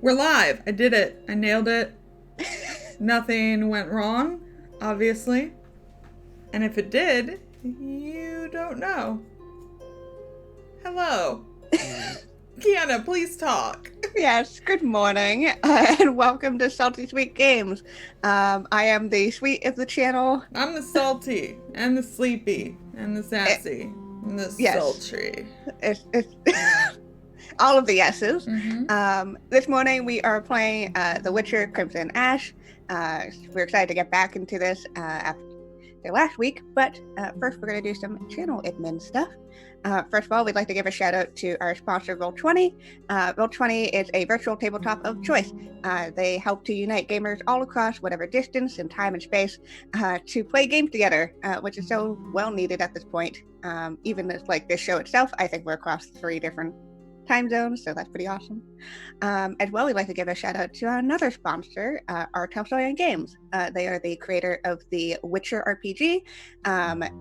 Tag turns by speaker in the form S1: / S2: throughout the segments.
S1: We're live. I did it. I nailed it. Nothing went wrong, obviously. And if it did, you don't know. Hello. Kiana, please talk.
S2: Yes, good morning, and welcome to Salty Sweet Games. I am the sweet of the channel.
S1: I'm the salty, and the sleepy, and the sassy, and the
S2: Yes,
S1: sultry.
S2: it's all of the S's.
S1: Mm-hmm.
S2: This morning we are playing The Witcher Crimson Ash. We're excited to get back into this after last week, but first we're going to do some channel admin stuff. First of all, we'd like to give a shout out to our sponsor, Roll20. Roll20 is a virtual tabletop of choice. They help to unite gamers all across whatever distance and time and space to play games together, which is so well needed at this point. Even like this show itself, I think we're across 3 different time zones, so that's pretty awesome. As well, we'd like to give a shout out to another sponsor, Artelsoyan Games. They are the creator of the Witcher RPG,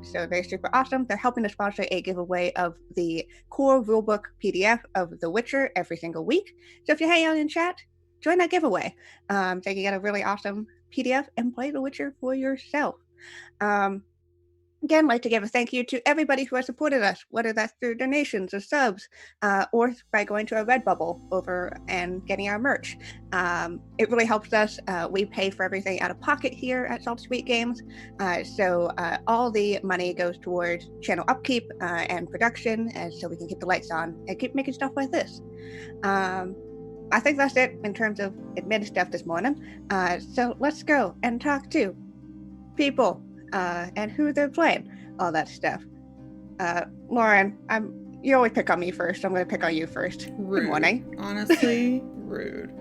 S2: so they're super awesome. They're helping to sponsor a giveaway of the core rulebook PDF of The Witcher every single week. So if you hang out in chat, join that giveaway. So you can get a really awesome PDF and play The Witcher for yourself. Again, I'd like to give a thank you to everybody who has supported us, whether that's through donations or subs, or by going to our Redbubble over and getting our merch. It really helps us. We pay for everything out of pocket here at Salty Sweet Games, so all the money goes towards channel upkeep and production, so we can keep the lights on and keep making stuff like this. I think that's it in terms of admin stuff this morning. So let's go and talk to people. And who they're playing, all that stuff. Lauren, you always pick on me first. I'm going to pick on you first.
S1: Rude.
S2: Good morning.
S1: Honestly, rude.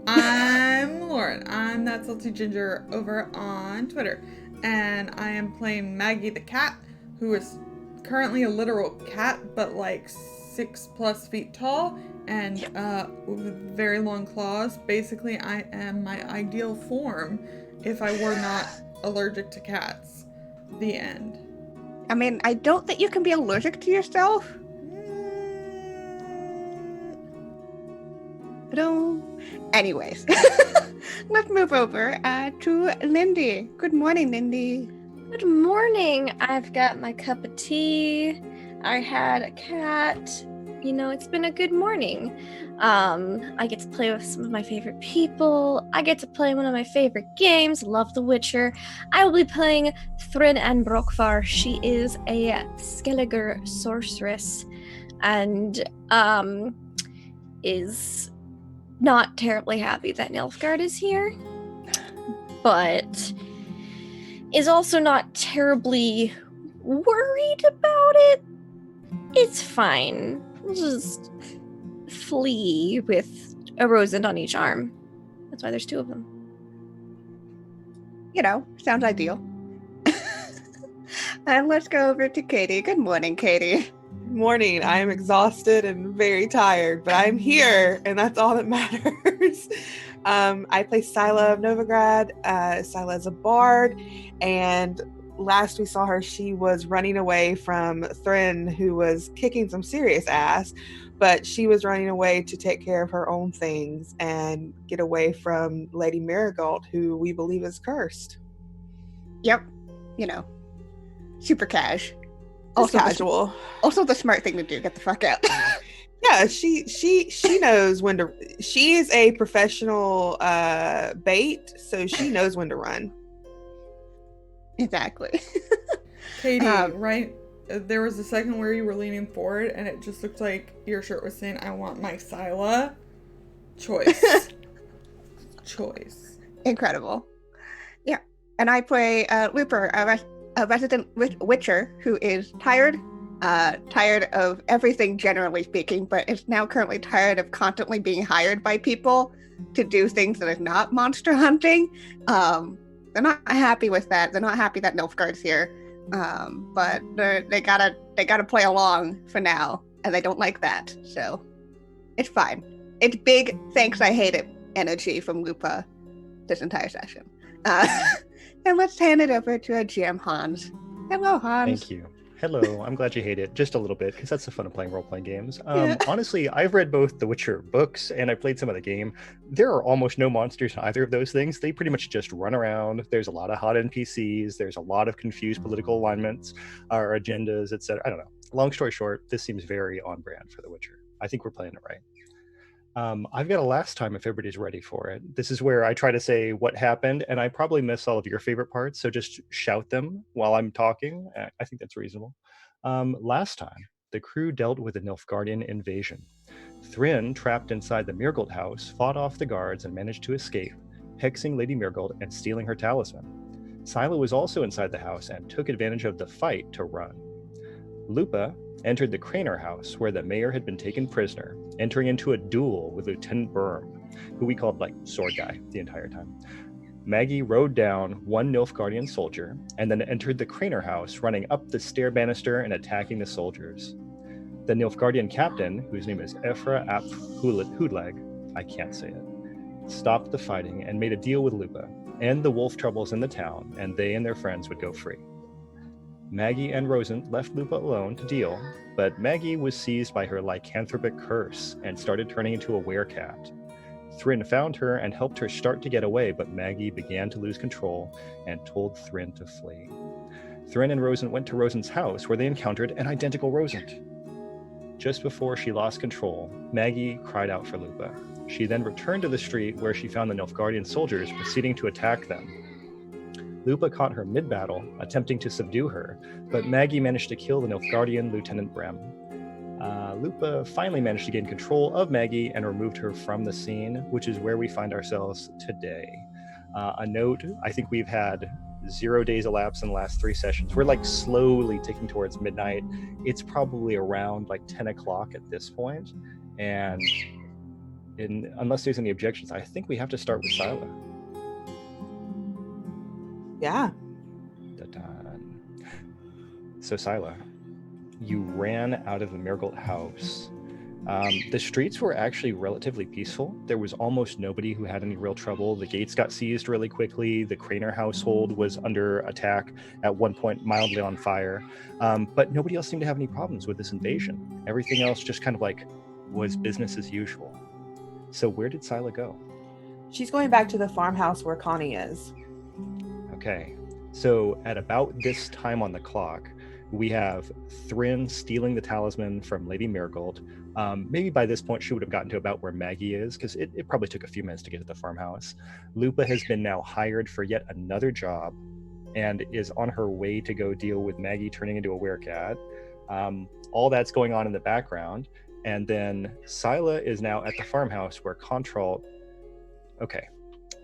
S1: I'm Lauren. I'm that salty ginger over on Twitter. And I am playing Maggie the cat, who is currently a literal cat, but like 6+ feet tall and with very long claws. Basically, I am my ideal form if I were not allergic to cats. The end.
S2: I mean, I don't think you can be allergic to yourself. Anyways, let's move over to Lindy. Good morning, Lindy.
S3: Good morning. I've got my cup of tea. I had a cat. You know, it's been a good morning. I get to play with some of my favorite people. I get to play one of my favorite games. Love The Witcher. I will be playing Thrin and Brokvar. She is a Skelliger sorceress and is not terribly happy that Nilfgaard is here, but is also not terribly worried about it. It's fine. We'll just flee with a rosend on each arm. That's why there's 2 of them.
S2: You know, sounds ideal. And let's go over to Katie. Good morning, Katie.
S4: Morning. I am exhausted and very tired, but I'm here, and that's all that matters. I play Scylla of Novigrad. Scylla is a bard, and last we saw her, she was running away from Thrin, who was kicking some serious ass, but she was running away to take care of her own things and get away from Lady Marigold, who we believe is cursed.
S2: Yep. You know, super cash.
S4: Also casual.
S2: Also the smart thing to do. Get the fuck out.
S4: Yeah, she knows when to. She is a professional bait, so she knows when to run.
S2: Exactly.
S1: Katie, right? There was a second where you were leaning forward, and it just looked like your shirt was saying, "I want my Scylla." Choice. Choice.
S2: Incredible. Yeah, and I play Looper, a resident witcher who is tired of everything generally speaking, but is now currently tired of constantly being hired by people to do things that is not monster hunting. They're not happy with that. They're not happy that Nilfgaard's here, but they gotta play along for now, and they don't like that. So it's fine. It's big thanks I hate it energy from Lupa this entire session. And let's hand it over to our GM Hans. Hello, Hans.
S5: Thank you. Hello, I'm glad you hate it just a little bit because that's the fun of playing role-playing games.
S1: Yeah.
S5: Honestly, I've read both The Witcher books and I played some of the game. There are almost no monsters in either of those things. They pretty much just run around. There's a lot of hot NPCs. There's a lot of confused political alignments or agendas, etc. I don't know. Long story short, this seems very on brand for The Witcher. I think we're playing it right. I've got a last time if everybody's ready for it. This is where I try to say what happened, and I probably miss all of your favorite parts, so just shout them while I'm talking. I think that's reasonable. Last time, the crew dealt with a Nilfgaardian invasion. Thryn, trapped inside the Mirgold house, fought off the guards and managed to escape, hexing Lady Mirgold and stealing her talisman. Scylla was also inside the house and took advantage of the fight to run. Lupa entered the Craner house where the mayor had been taken prisoner, entering into a duel with Lieutenant Burm, who we called like Sword Guy the entire time. Maggie rode down one Nilfgaardian soldier and then entered the Craner house, running up the stair banister and attacking the soldiers. The Nilfgaardian captain, whose name is Ephra ap Hoodleg, I can't say it, stopped the fighting and made a deal with Lupa, end the wolf troubles in the town, and they and their friends would go free. Maggie and Rosent left Lupa alone to deal, but Maggie was seized by her lycanthropic curse and started turning into a werecat. Thryn found her and helped her start to get away, but Maggie began to lose control and told Thryn to flee. Thryn and Rosent went to Rosent's house where they encountered an identical Rosent. Just before she lost control, Maggie cried out for Lupa. She then returned to the street where she found the Nilfgaardian soldiers proceeding to attack them. Lupa caught her mid-battle, attempting to subdue her, but Maggie managed to kill the Nilfgaardian Lieutenant Brem. Lupa finally managed to gain control of Maggie and removed her from the scene, which is where we find ourselves today. A note, I think we've had 0 days elapsed in the last 3 sessions. We're like slowly ticking towards midnight. It's probably around like 10 o'clock at this point, and unless there's any objections, I think we have to start with Scylla.
S4: Yeah.
S5: Da-dun. So Scylla, you ran out of the Mirgold house. The streets were actually relatively peaceful. There was almost nobody who had any real trouble. The gates got seized really quickly. The Craner household was under attack, at one point mildly on fire. But nobody else seemed to have any problems with this invasion. Everything else just kind of like was business as usual. So where did Scylla go?
S4: She's going back to the farmhouse where Connie is.
S5: Okay, so at about this time on the clock, we have Thryn stealing the talisman from Lady Mirgold. Maybe by this point she would have gotten to about where Maggie is, because it probably took a few minutes to get to the farmhouse. Lupa has been now hired for yet another job and is on her way to go deal with Maggie turning into a werecat. All that's going on in the background. And then Scylla is now at the farmhouse where Contralt... Okay.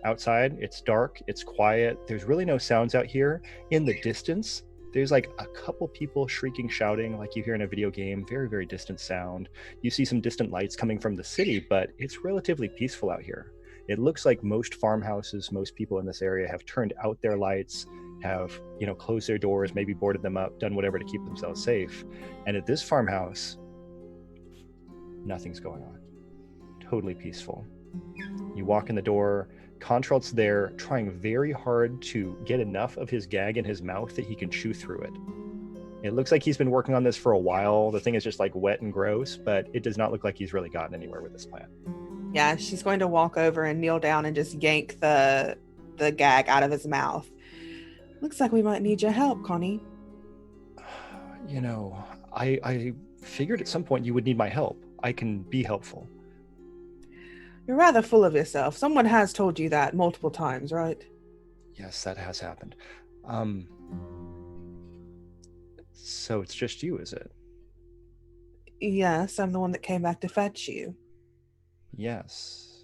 S5: Outside, it's dark, it's quiet, there's really no sounds out here. In the distance, there's like a couple people shrieking, shouting like you hear in a video game, very, very distant sound. You see some distant lights coming from the city, but it's relatively peaceful out here. It looks like most farmhouses, most people in this area have turned out their lights, have, closed their doors, maybe boarded them up, done whatever to keep themselves safe. And at this farmhouse, nothing's going on. Totally peaceful. You walk in the door, Contralt's there trying very hard to get enough of his gag in his mouth that he can chew through it. It looks like he's been working on this for a while. The thing is just like wet and gross, but it does not look like he's really gotten anywhere with this plan.
S4: Yeah, she's going to walk over and kneel down and just yank the gag out of his mouth. Looks like we might need your help, Connie.
S5: I figured at some point you would need my help. I can be helpful.
S4: You're rather full of yourself. Someone has told you that multiple times, right?
S5: Yes, that has happened. So it's just you, is it?
S4: Yes, I'm the one that came back to fetch you.
S5: Yes.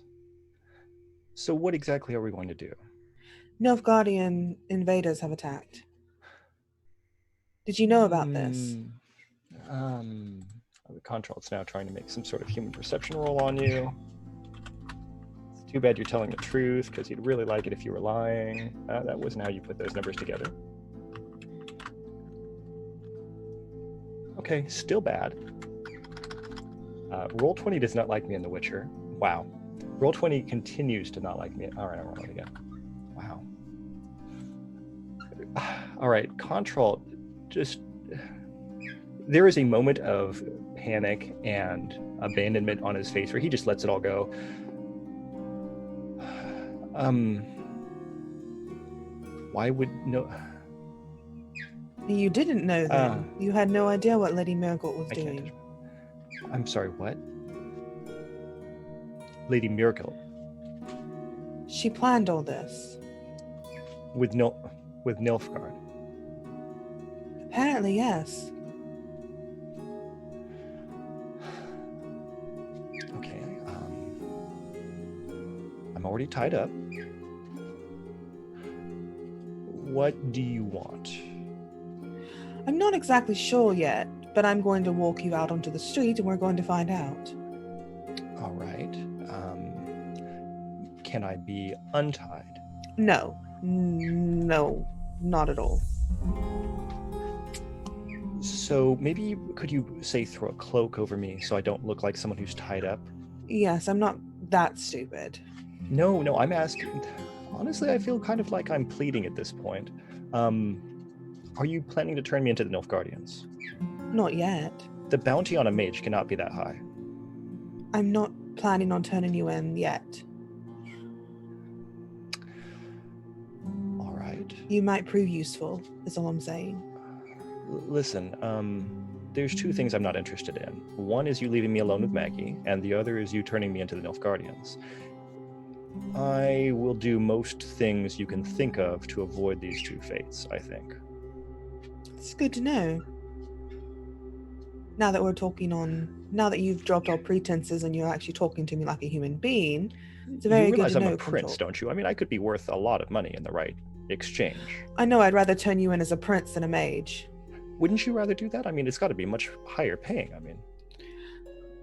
S5: So what exactly are we going to do?
S4: Nilfgaardian invaders have attacked. Did you know about this?
S5: The Contralt's now trying to make some sort of human perception roll on you. It's too bad you're telling the truth, because he'd really like it if you were lying. That wasn't how you put those numbers together. Okay, still bad. Roll20 does not like me in The Witcher. Wow. Roll20 continues to not like me. All right, I'll roll it again. Wow. All right, Contralt, just There is a moment of panic and abandonment on his face where he just lets it all go. Why would no?
S4: You didn't know then. You had no idea what Lady Marigold was
S5: I can't.
S4: doing.
S5: I'm sorry, what? Lady Miracle
S4: She planned all this.
S5: with Nilfgaard.
S4: Apparently, yes.
S5: Okay. I'm already tied up. What do you want?
S4: I'm not exactly sure yet, but I'm going to walk you out onto the street and we're going to find out.
S5: All right. Can I be untied?
S4: No. No, not at all.
S5: So maybe could you say throw a cloak over me so I don't look like someone who's tied up?
S4: Yes, I'm not that stupid.
S5: No, I'm asking. Honestly, I feel kind of like I'm pleading at this point. Are you planning to turn me into the Nilfgaardians?
S4: Not yet.
S5: The bounty on a mage cannot be that high.
S4: I'm not planning on turning you in yet.
S5: All right.
S4: You might prove useful, is all I'm saying.
S5: Listen, there's two things I'm not interested in. One is you leaving me alone with Maggie, and the other is you turning me into the Nilfgaardians. I will do most things you can think of to avoid these two fates, I think.
S4: It's good to know. Now that now that you've dropped all pretenses and you're actually talking to me like a human being, it's a very
S5: You
S4: good
S5: realize
S4: to
S5: I'm
S4: know.
S5: a prince, don't you? I mean, I could be worth a lot of money in the right exchange.
S4: I know I'd rather turn you in as a prince than a mage.
S5: Wouldn't you rather do that? I mean, it's got to be much higher paying. I mean,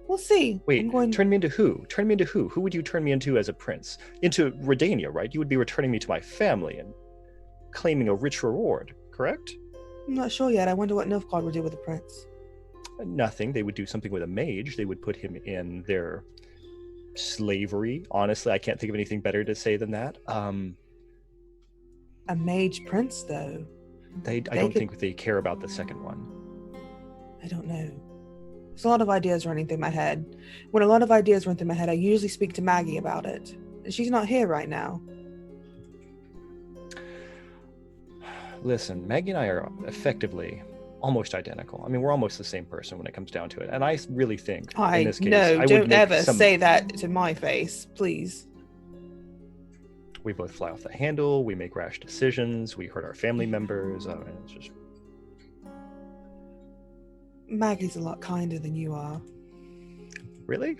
S4: We'll see.
S5: wait, turn me into who? Turn me into who? Who would you turn me into as a prince? Into Redania, right? You would be returning me to my family and claiming a rich reward, correct?
S4: I'm not sure yet. I wonder what Nilfgaard would do with a prince.
S5: Nothing. They would do something with a mage. They would put him in their slavery. Honestly, I can't think of anything better to say than that.
S4: A mage prince, though?
S5: I don't think they care about the second one.
S4: I don't know. There's a lot of ideas running through my head. When a lot of ideas run through my head, I usually speak to Maggie about it. And she's not here right now.
S5: Listen, Maggie and I are effectively almost identical. I mean, we're almost the same person when it comes down to it. And I really think, in this case, I would
S4: don't
S5: make
S4: ever say that to my face, please.
S5: We both fly off the handle. We make rash decisions. We hurt our family members. I mean, it's just...
S4: Maggie's a lot kinder than you are.
S5: Really?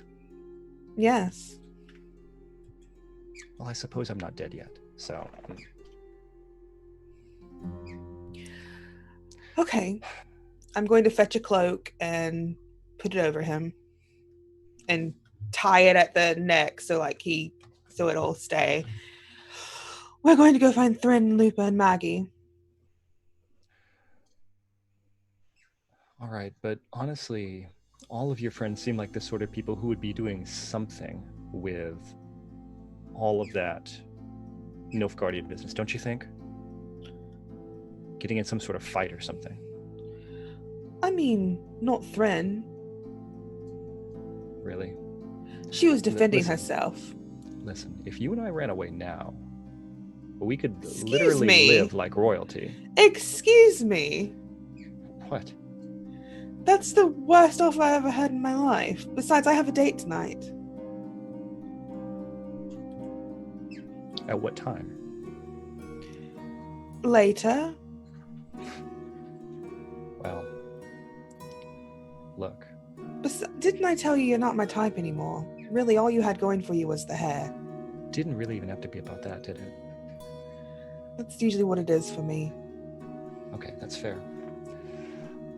S4: Yes.
S5: Well, I suppose I'm not dead yet. So...
S4: Okay. I'm going to fetch a cloak and put it over him. And tie it at the neck so it'll stay. We're going to go find Thrin, Lupa, and Maggie.
S5: All right, but honestly, all of your friends seem like the sort of people who would be doing something with all of that Nilfgaardian business, don't you think? Getting in some sort of fight or something.
S4: I mean, not Thrin.
S5: Really?
S4: She was defending
S5: Listen.
S4: herself.
S5: Listen, if you and I ran away now, we could
S4: Excuse
S5: literally
S4: me.
S5: live like royalty.
S4: Excuse me.
S5: What?
S4: That's the worst offer I ever had in my life. Besides, I have a date tonight.
S5: At what time?
S4: Later.
S5: Well, look,
S4: Didn't I tell you you're not my type anymore? Really, all you had going for you was the hair.
S5: didn't really even have to be about that, did it?
S4: That's usually what it is for me.
S5: Okay, that's fair.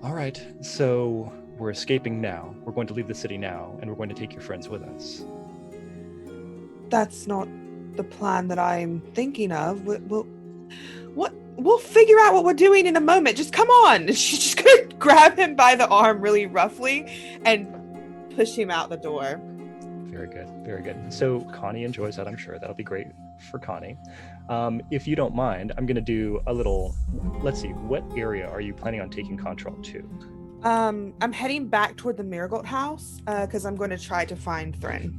S5: All right, so we're escaping now. We're going to leave the city now, and we're going to take your friends with us.
S4: That's not the plan that I'm thinking of. We'll figure out what we're doing in a moment. Just come on. She's just gonna grab him by the arm really roughly and push him out the door.
S5: Very good, very good. So Connie enjoys that, I'm sure. That'll be great for Connie. If you don't mind, I'm going to do a little, let's see, what area are you planning on taking Contral to?
S4: I'm heading back toward the Marigold house because I'm going to try to find Thrin.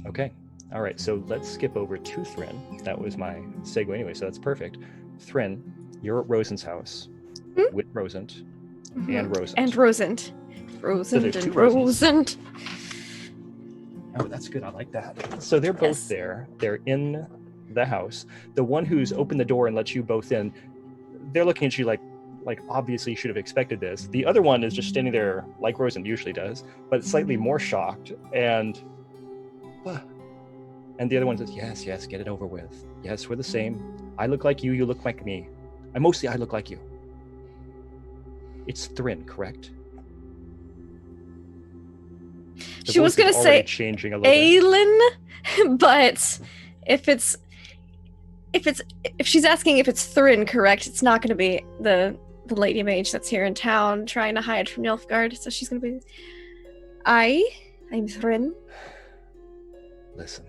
S5: Okay. All right. So let's skip over to Thrin. That was my segue anyway, so that's perfect. Thrin, you're at Rosen's house with Rosent and Rosent.
S3: And Rosent. Rosent
S5: there's
S3: and
S5: two Rosents.
S3: Rosent.
S5: Oh, that's good. I like that. So they're both
S3: Yes.
S5: there. They're in the house. The one who's opened the door and let you both in, they're looking at you like obviously you should have expected this. The other one is just standing there like Rosent usually does, but slightly more shocked. And the other one says, yes, get it over with. Yes, we're the same. I look like you look like me. I look like you. It's Thrin, correct? The
S3: She was
S5: voice is
S3: gonna
S5: already
S3: say
S5: changing a little bit.
S3: Aelin, but if she's asking if it's Thrin, correct, it's not gonna be the lady mage that's here in town trying to hide from Nilfgaard. So she's gonna be, I'm Thrin.
S5: Listen,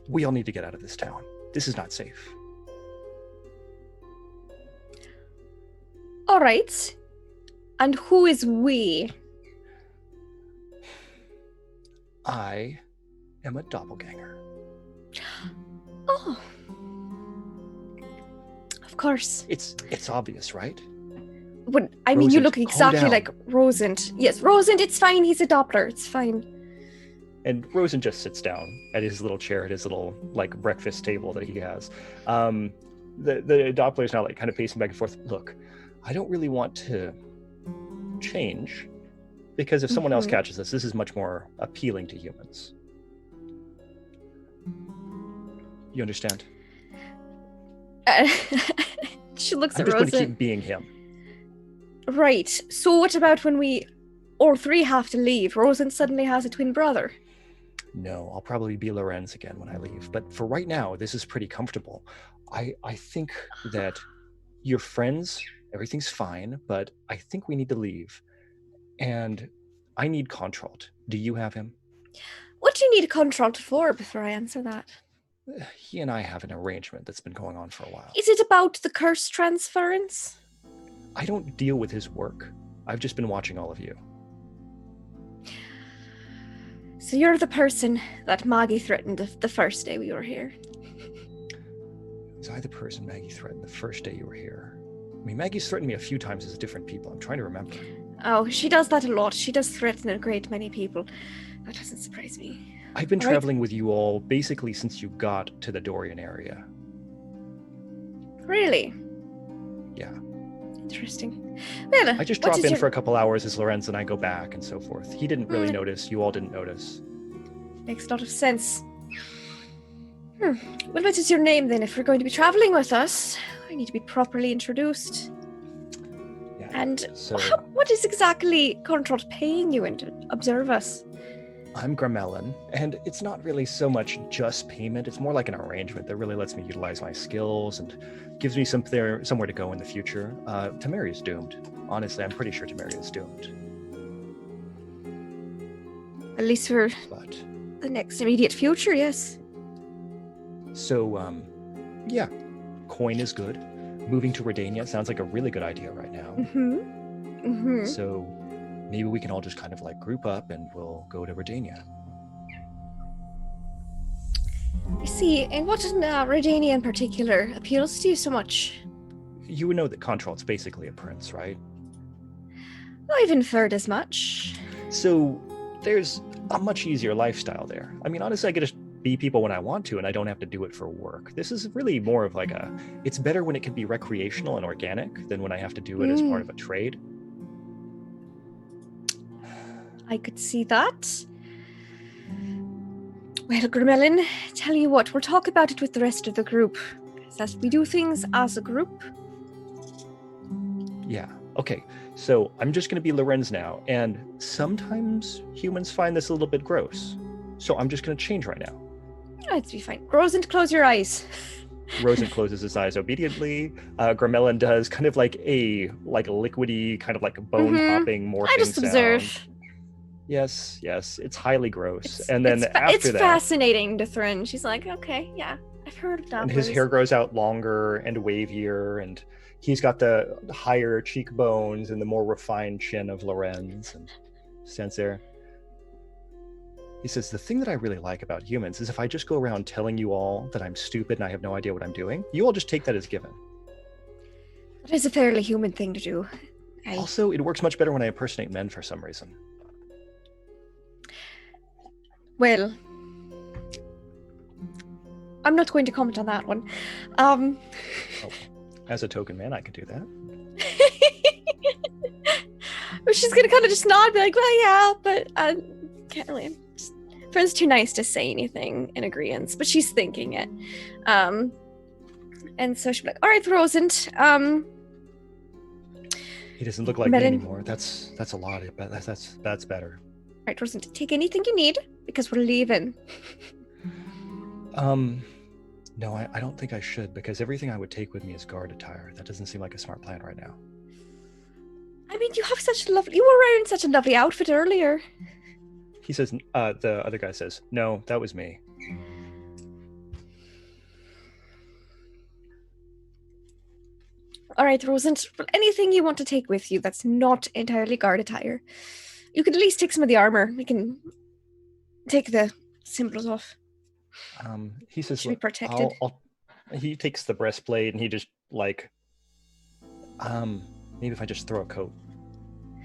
S5: we all need to get out of this town. This is not safe.
S3: All right. And who is we?
S5: I am a doppelganger.
S3: Oh. Of course.
S5: It's obvious, right?
S3: When, I mean, you
S5: Rosent,
S3: look
S5: calm
S3: exactly
S5: down.
S3: like Rosent. Yes, Rosent, it's fine. He's a Doppler. It's fine.
S5: And Rosen just sits down at his little chair, at his little like breakfast table that he has. The Doppler's now like kind of pacing back and forth. Look, I don't really want to change because if someone else
S3: Mhm.
S5: catches this is much more appealing to humans. You understand?
S3: She looks
S5: I'm
S3: at
S5: just going to
S3: Rosent.
S5: keep being him.
S3: Right. So what about when we all three have to leave? Rosent suddenly has a twin brother.
S5: No, I'll probably be Lorenz again when I leave. But for right now, this is pretty comfortable. I think that your friends, everything's fine, but I think we need to leave. And I need Contralt. Do you have him?
S3: What do you need a contract for before I answer that?
S5: He and I have an arrangement that's been going on for a while.
S3: Is it about the curse transference?
S5: I don't deal with his work. I've just been watching all of you.
S3: So you're the person that Maggie threatened the first day we were here.
S5: Was I the person Maggie threatened the first day you were here? I mean, Maggie's threatened me a few times as different people. I'm trying to remember.
S3: Oh, she does that a lot. She does threaten a great many people. That doesn't surprise me.
S5: I've been
S3: All right.
S5: traveling with you all basically since you got to the Dorian area.
S3: Really?
S5: Yeah.
S3: Interesting. Well,
S5: I just
S3: what
S5: drop
S3: is
S5: in
S3: your-
S5: for a couple hours as Lorenz and I go back and so forth. He didn't really
S3: Hmm.
S5: notice. You all didn't notice.
S3: Makes a lot of sense. Well, what is your name then? If we're going to be traveling with us, I need to be properly introduced.
S5: Yeah.
S3: And
S5: So
S3: what is exactly Contralt paying you in to observe us?
S5: I'm Gramelin, and it's not really so much just payment. It's more like an arrangement that really lets me utilize my skills and gives me somewhere to go in the future. Temeria is doomed. Honestly, I'm pretty sure Temeria is doomed.
S3: At least for
S5: But
S3: the next immediate future, yes.
S5: so, yeah, coin is good. Moving to Redania sounds like a really good idea right now.
S3: Mm-hmm.
S5: So maybe we can all just kind of like group up and we'll go to Redania.
S3: I see. And what in Redania in particular appeals to you so much?
S5: You would know that Contralt's basically a prince, right?
S3: I've inferred as much.
S5: So there's a much easier lifestyle there. I mean, honestly, I get to be people when I want to, and I don't have to do it for work. This is really more of like it's better when it can be recreational and organic than when I have to do it as part of a trade.
S3: I could see that. Well, Gramelin, tell you what, we'll talk about it with the rest of the group. As we do things as a group.
S5: Yeah. Okay. So I'm just going to be Lorenz now, and sometimes humans find this a little bit gross. So I'm just going to change right now.
S3: Let's be fine. Rosent, close your eyes.
S5: Rosen closes his eyes obediently. Gramelin does kind of like a liquidy, kind of like bone popping morphing
S3: I just
S5: sound.
S3: observe.
S5: Yes, it's highly gross. And then after
S3: it's
S5: that,
S3: fascinating to Thrin. She's like, okay, yeah, I've heard of Dopplers.
S5: And his hair grows out longer and wavier, and he's got the higher cheekbones and the more refined chin of Lorenz, and stands there. He says, the thing that I really like about humans is if I just go around telling you all that I'm stupid and I have no idea what I'm doing, you all just take that as given.
S3: That is a fairly human thing to do.
S5: Also, it works much better when I impersonate men for some reason.
S3: Well, I'm not going to comment on that one.
S5: As a token man, I could do that.
S3: She's gonna kind of just nod, be like, well, yeah, but I can't really. Friend's too nice to say anything in agreement, but she's thinking it. And so she'll be like, all right, Rosent,
S5: He doesn't look like me anymore. That's a lot, but that's better.
S3: All right, Rosent, take anything you need, because we're leaving.
S5: No, I don't think I should, because everything I would take with me is guard attire. That doesn't seem like a smart plan right now.
S3: I mean, you were wearing such a lovely outfit earlier.
S5: He says, the other guy says, no, that was me.
S3: All right, Rosent, anything you want to take with you that's not entirely guard attire. You could at least take some of the armor. We can take the symbols off.
S5: He says,
S3: should be protected.
S5: He takes the breastplate and he just like, maybe if I just throw a coat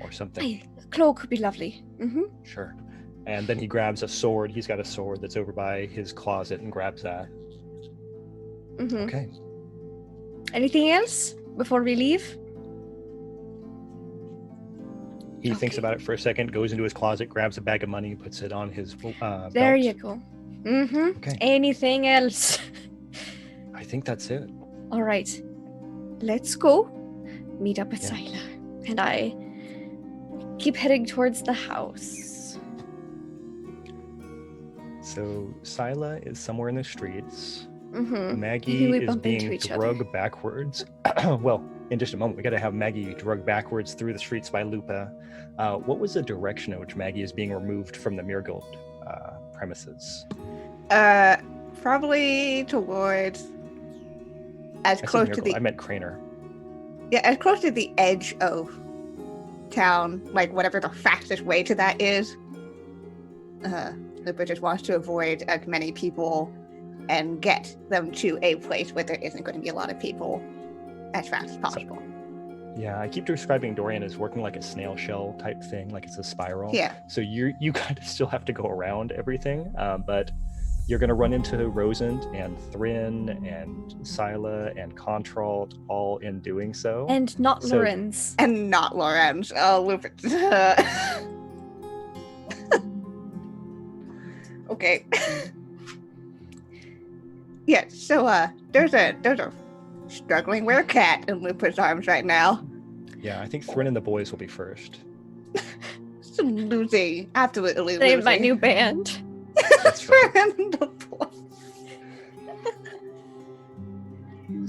S5: or something.
S3: Aye, a cloak would be lovely. Mm-hmm.
S5: Sure. And then he grabs a sword. He's got a sword that's over by his closet and grabs that.
S3: Mm-hmm.
S5: Okay.
S3: Anything else before we leave?
S5: He thinks about it for a second, goes into his closet, grabs a bag of money, puts it on his belt.
S3: There you go. Mm-hmm.
S5: Okay.
S3: Anything else?
S5: I think that's it.
S3: All right. Let's go meet up with Sila. And I keep heading towards the house.
S5: So Sila is somewhere in the streets.
S3: Mm-hmm.
S5: Maggie
S3: we
S5: is
S3: bump into
S5: being
S3: each
S5: drugged backwards. Well, in just a moment, we got to have Maggie drugged backwards through the streets by Lupa. What was the direction in which Maggie is being removed from the Mirgold premises?
S2: Probably towards
S5: I meant Craner.
S2: Yeah, as close to the edge of town, like whatever the fastest way to that is. Lupa just wants to avoid as many people and get them to a place where there isn't going to be a lot of people as fast as possible.
S5: Yeah, I keep describing Dorian as working like a snail shell type thing, like it's a spiral.
S2: Yeah.
S5: So you kind of still have to go around everything, but you're going to run into Rosent and Thrin and Sila and Contralt all in doing so.
S3: And not Lorenz.
S2: And not Lorenz. Oh, Lupa. Okay. Yeah, so there's a struggling werecat in Lupa's arms right now.
S5: Yeah, I think Thrin and the boys will be first.
S2: So losing, absolutely
S3: Name
S2: losing.
S3: my new band.
S5: That's right.
S2: Thrin and the boys.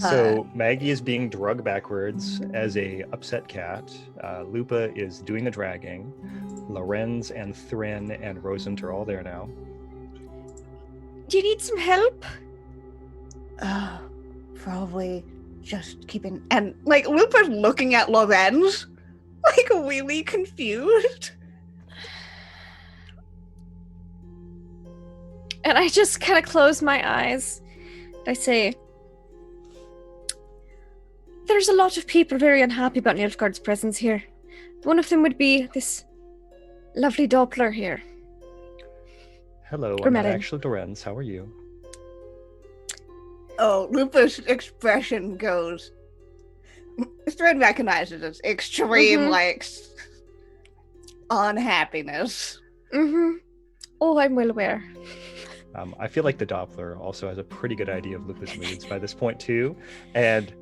S5: So Maggie is being drugged backwards as a upset cat. Lupa is doing the dragging. Lorenz and Thrin and Rosent are all there now.
S3: Do you need some help?
S2: Probably just keeping... And, like, Lupa's looking at Lorenz, like, really confused.
S3: And I just kind of close my eyes. I say, there's a lot of people very unhappy about Nilfgaard's presence here. One of them would be this lovely Doppler here.
S5: Hello,
S3: Or
S5: I'm not
S3: Madden.
S5: actually Lorenz. How are you?
S2: Oh, Lupa's expression goes... Thread recognizes its extreme,
S3: Mhm.
S2: like, unhappiness.
S3: Mm-hmm. Oh, I'm well aware.
S5: I feel like the Doppler also has a pretty good idea of Lupa's moods by this point too. And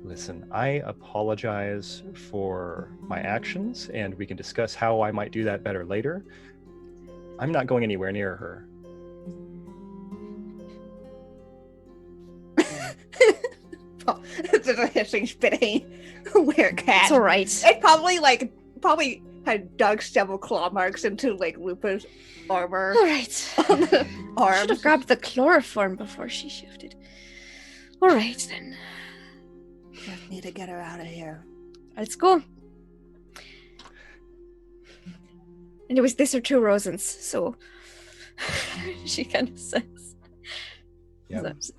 S5: listen, I apologize for my actions, and we can discuss how I might do that better later. I'm not going anywhere near her.
S2: It's just a hissing, spitting werecat.
S3: It's all right.
S2: It's probably had dug several claw marks into like Lupa's armor
S3: All right.
S2: on the
S3: Should
S2: arms.
S3: have grabbed the chloroform before she shifted. All right then.
S2: Just need to get her out of here.
S3: Let's go. And it was this or two Rosens, so she kind of says.
S5: Yeah.
S3: So-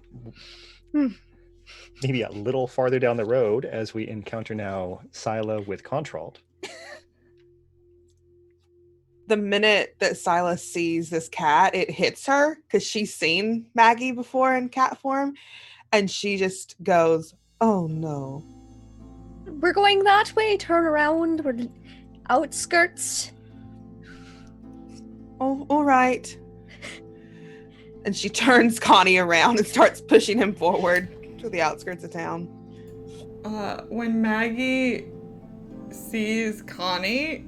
S5: Maybe a little farther down the road as we encounter now Scylla with Contrald.
S4: The minute that Silas sees this cat, it hits her because she's seen Maggie before in cat form, and she just goes, "Oh no!"
S3: We're going that way. Turn around. We're outskirts.
S4: Oh, all right. And she turns Connie around and starts pushing him forward to the outskirts of town.
S1: When Maggie sees Connie,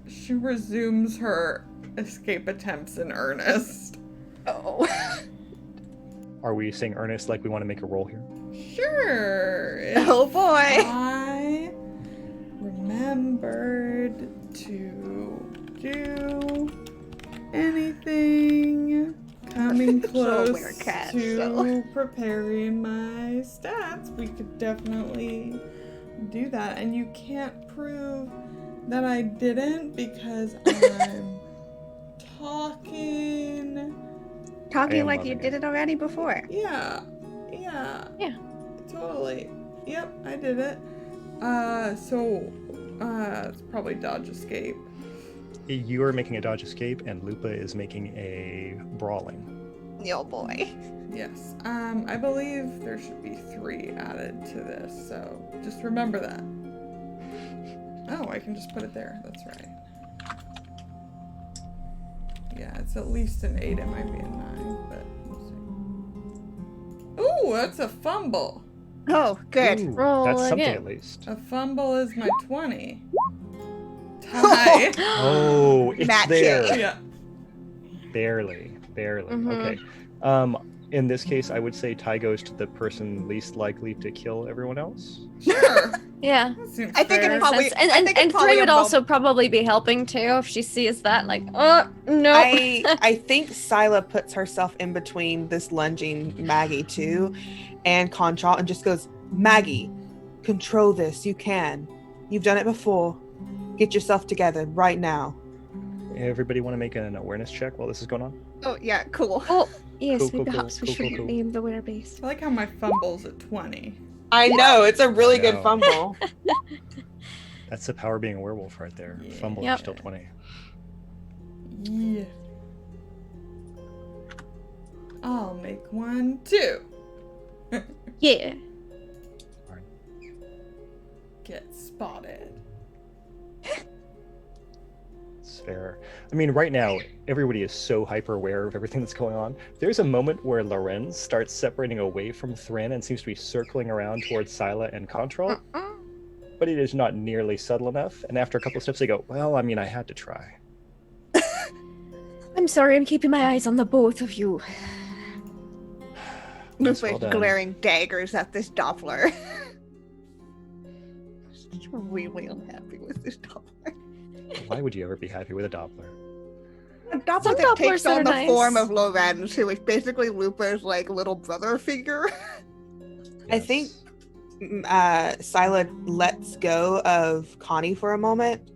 S1: she resumes her escape attempts in earnest.
S2: Oh.
S5: Are we saying earnest like we want to make a roll here?
S1: Sure.
S2: Oh boy.
S1: I remembered to do anything coming close
S2: So we're cats,
S1: to
S2: so.
S1: preparing my stats, we could definitely do that. And you can't prove that I didn't because I'm talking.
S5: I
S2: Talking
S5: am
S2: like you
S5: loving
S2: did it already before.
S1: Yeah. Totally. Yep, I did it. It's probably dodge escape.
S5: You are making a dodge escape, and Lupa is making a brawling.
S2: Oh boy.
S1: Yes. I believe there should be 3 added to this, so just remember that. Oh, I can just put it there. That's right. Yeah, it's at least an 8. It might be a 9, but we'll see. Ooh, that's a fumble.
S2: Oh, good.
S5: Ooh,
S3: Roll
S5: that's something
S3: again.
S5: at least.
S1: A fumble is my 20. Tie.
S5: Oh, it's
S2: Match
S5: there.
S2: it.
S1: Yeah.
S5: Barely.
S3: Mhm.
S5: Okay. In this case, I would say Ty goes to the person least likely to kill everyone else.
S1: Sure.
S3: Yeah.
S1: That seems
S2: I think it
S1: fair.
S2: probably-
S3: Sense. And
S2: I think it's probably
S3: Three would
S2: a
S3: also probably be helping too if she sees that. Like, oh no.
S4: I think Scylla puts herself in between this lunging Maggie too and Contralt and just goes, "Maggie, control this. You can. You've done it before. Get yourself together right now."
S5: Everybody want to make an awareness check while this is going on?
S2: Oh yeah, cool.
S3: Oh yes,
S5: Cool,
S3: maybe
S5: cool,
S3: perhaps we
S5: cool,
S3: should
S5: cool, cool.
S3: name the winner base.
S1: I like how my fumble's at 20.
S4: I know, it's a really
S5: I
S4: good
S5: know.
S4: fumble.
S5: That's the power of being a werewolf right there.
S1: Yeah.
S5: Fumble,
S3: Yep.
S5: you're still 20.
S1: Yeah. I'll make 1 too.
S3: Yeah.
S1: Get spotted.
S5: It's fair. I mean, right now, everybody is so hyper aware of everything that's going on. There's a moment where Lorenz starts separating away from Thrin and seems to be circling around towards Scylla and Contral, but it is not nearly subtle enough. And after a couple of steps, they go, "Well, I mean, I had to try."
S3: I'm sorry, I'm keeping my eyes on the both of you.
S5: Yes,
S2: Lupa's
S5: well done.
S2: glaring daggers at this Doppler. She's really unhappy with this Doppler.
S5: Why would you ever be happy with a Doppler?
S2: A Doppler
S3: Some
S2: that takes
S3: Dopplers are
S2: on the
S3: nice.
S2: form of Lorenz, who is basically Lupa's like little brother figure.
S4: I think Scylla lets go of Connie for a moment.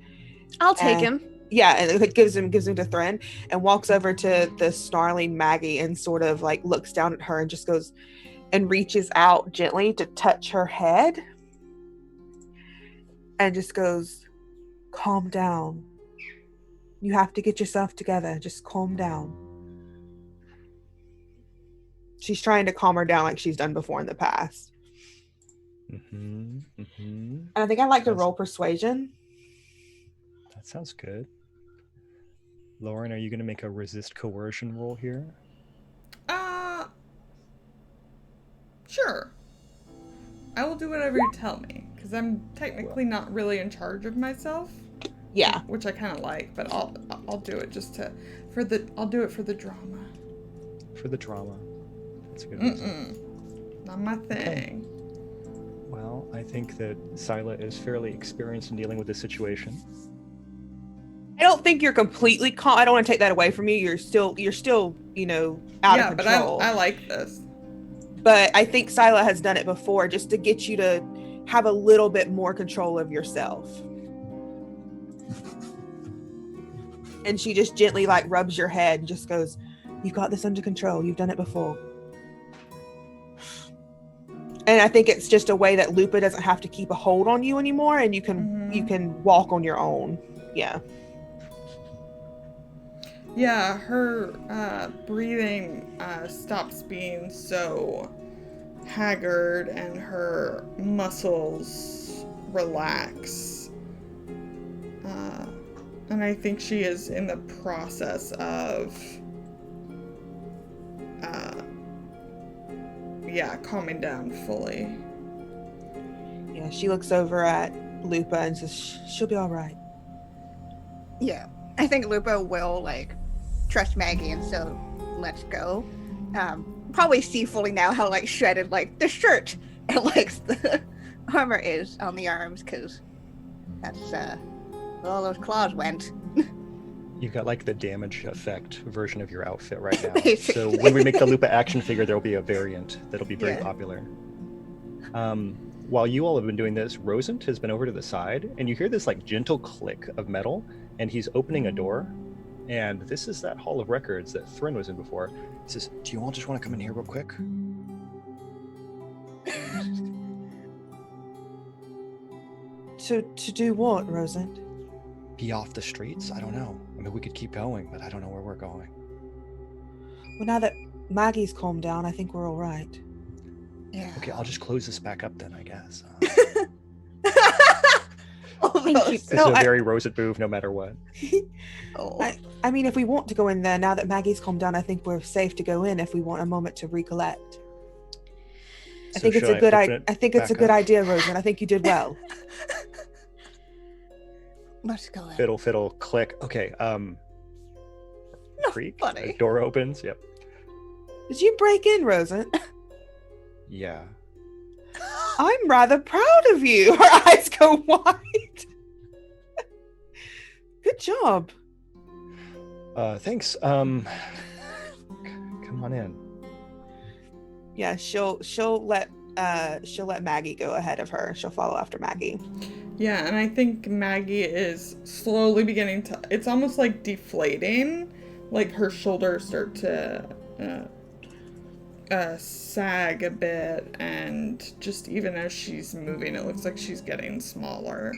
S3: I'll take
S4: And-
S3: him.
S4: Yeah, and it gives him to Thrin and walks over to the snarling Maggie and sort of like looks down at her and just goes and reaches out gently to touch her head and just goes, "Calm down. You have to get yourself together. Just calm down." She's trying to calm her down like she's done before in the past.
S5: Mm-hmm. Mm-hmm.
S4: And I think I'd like to
S5: That's-
S4: roll persuasion.
S5: That sounds good. Lauren, are you going to make a resist coercion roll here?
S1: Sure. I will do whatever you tell me, because I'm technically not really in charge of myself.
S4: Yeah.
S1: Which I kind of like, but I'll do it just to I'll do it for the drama.
S5: For the drama. That's a good reason.
S1: Not my thing.
S5: Well, I think that Scylla is fairly experienced in dealing with this situation.
S4: think you're completely calm. I don't want to take that away from you. You're still, you know, out of control.
S1: But I like this.
S4: But I think Scylla has done it before just to get you to have a little bit more control of yourself. And she just gently like rubs your head and just goes, "You got this under control. You've done it before." And I think it's just a way that Lupa doesn't have to keep a hold on you anymore, and you can walk on your own. Yeah.
S1: Yeah, her breathing stops being so haggard and her muscles relax. And I think she is in the process of calming down fully.
S4: Yeah, she looks over at Lupa and says, "She'll be all right."
S2: Yeah, I think Lupa will like trust Maggie and so let's go. Probably see fully now how like shredded like the shirt and like the armor is on the arms, because that's where all those claws went.
S5: You've got like the damage effect version of your outfit right now.
S2: Basically.
S5: So when we make the Lupa action figure, there'll be a variant that'll be very
S2: Yeah.
S5: popular. While you all have been doing this, Rosent has been over to the side, and you hear this like gentle click of metal, and he's opening a door. And this is that Hall of Records that Thryn was in before. He says, "Do you all just want to come in here real quick?"
S4: To do what, Rosent?
S5: Be off the streets? I don't know. I mean, we could keep going, but I don't know where we're going.
S4: Well, now that Maggie's calmed down, I think we're all right.
S2: Yeah.
S5: Okay, I'll just close this back up then, I guess.
S3: Thank you.
S5: This
S4: No,
S5: is a very Rosent move, no matter what.
S2: Oh.
S4: I mean, if we want to go in there, now that Maggie's calmed down, I think we're safe to go in if we want a moment to recollect. I
S5: So
S4: think it's
S5: should
S4: a good
S5: open it
S4: I think it's a
S5: back
S4: good
S5: up?
S4: idea, Rosent. I think you did well.
S2: Let's go in.
S5: Fiddle, fiddle, click. Okay, creak.
S2: funny.
S5: The door opens. Yep.
S4: Did you break in, Rosent?
S5: Yeah.
S4: I'm rather proud of you. Her eyes go wide. Good job.
S5: Thanks. Come on in.
S4: Yeah, she'll let Maggie go ahead of her. She'll follow after Maggie.
S1: Yeah, and I think Maggie is slowly beginning to, it's almost like deflating, like her shoulders start to sag a bit, and just even as she's moving, it looks like she's getting smaller.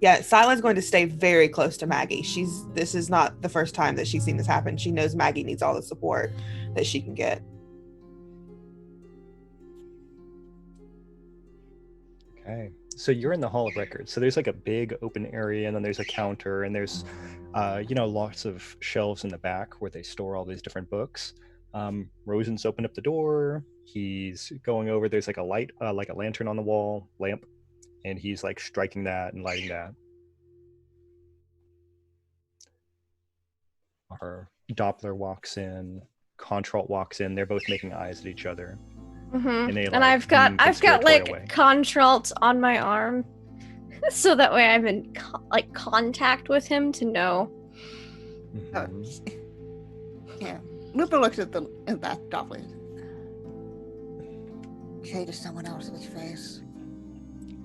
S4: Yeah, Scylla's going to stay very close to Maggie. This is not the first time that she's seen this happen. She knows Maggie needs all the support that she can get.
S5: Okay. So you're in the Hall of Records. So there's like a big open area, and then there's a counter, and there's, lots of shelves in the back where they store all these different books. Rosen's opened up the door. He's going over. There's like a light, like a lantern on the wall, lamp, and he's like striking that and lighting that. Our Doppler walks in. Contralt walks in. They're both making eyes at each other.
S3: Mhm.
S5: And they,
S3: And
S5: like,
S3: I've got
S5: conspiratorial
S3: like
S5: way.
S3: Contralt on my arm, so that way I'm in contact with him to know.
S5: Mhm.
S2: Yeah. Lupa looks at that Doppler. Say to someone else's face.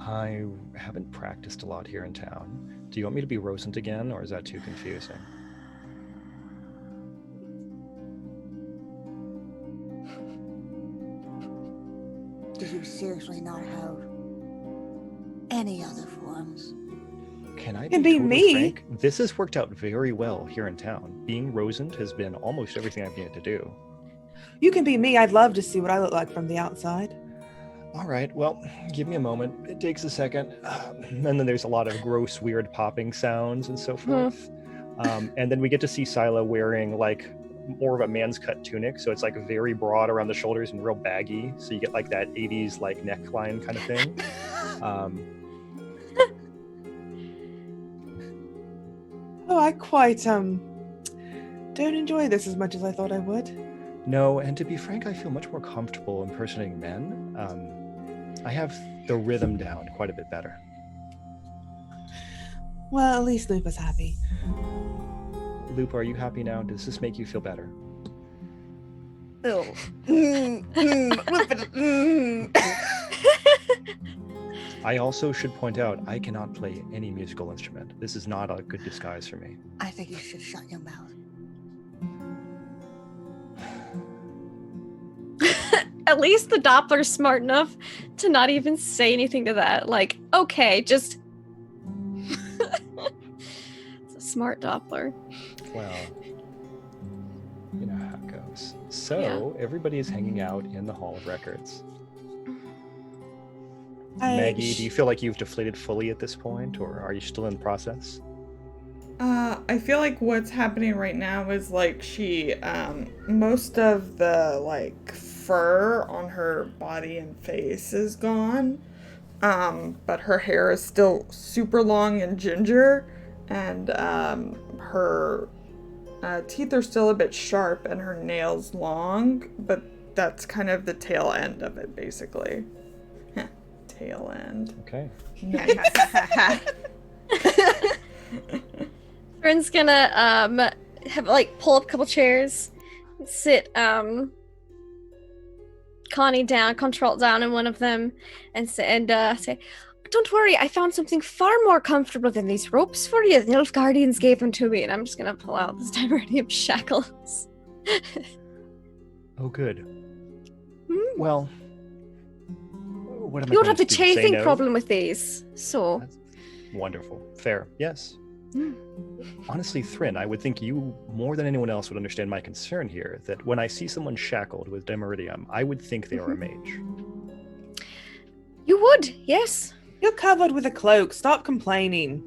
S5: I haven't practiced a lot here in town. Do you want me to be Rosent again, or is that too confusing?
S2: Do you seriously not have any other forms?
S5: Can I
S4: Can
S5: be
S4: be
S5: totally
S4: me.
S5: frank? This has worked out very well here in town. Being Rosent has been almost everything I've needed to do.
S4: You can be me. I'd love to see what I look like from the outside.
S5: All right, well, give me a moment. It takes a second. And then there's a lot of gross, weird popping sounds and so forth. And then we get to see Scylla wearing like more of a man's cut tunic. So it's like very broad around the shoulders and real baggy. So you get like that 80s like neckline kind of thing.
S4: Oh, I quite don't enjoy this as much as I thought I would.
S5: No, and to be frank, I feel much more comfortable impersonating men. I have the rhythm down quite a bit better.
S4: Well, at least Lupa's happy.
S5: Lupa, are you happy now? Does this make you feel better?
S2: Oh.
S5: I also should point out, I cannot play any musical instrument. This is not a good disguise for me.
S2: I think you should shut your mouth.
S3: At least the Doppler's smart enough to not even say anything to that. Like, okay, just... It's a smart Doppler.
S5: Well, you know how it goes. So, everybody is hanging out in the Hall of Records. Maggie, do you feel like you've deflated fully at this point, or are you still in the process?
S1: I feel like what's happening right now is like she, most of the like fur on her body and face is gone, but her hair is still super long and ginger, and her teeth are still a bit sharp and her nails long, but that's kind of the tail end of it, basically. Tail end.
S5: Okay.
S3: Friend's gonna have like pull up a couple chairs, sit Connie down, Control down in one of them, and say, "Don't worry, I found something far more comfortable than these ropes for you. The elf guardians gave them to me," and I'm just gonna pull out this Dimeritium shackles.
S5: Oh, good.
S3: Hmm.
S5: Well, what am I
S3: You don't
S5: going
S3: have the
S5: to do? Say
S3: chafing
S5: no?
S3: problem with these, so.
S5: That's wonderful. Fair. Yes.
S3: Hmm.
S5: Honestly, Thrin, I would think you, more than anyone else, would understand my concern here, that when I see someone shackled with Dimeritium, I would think they are a mage.
S3: You would, yes.
S4: You're covered with a cloak. Stop complaining.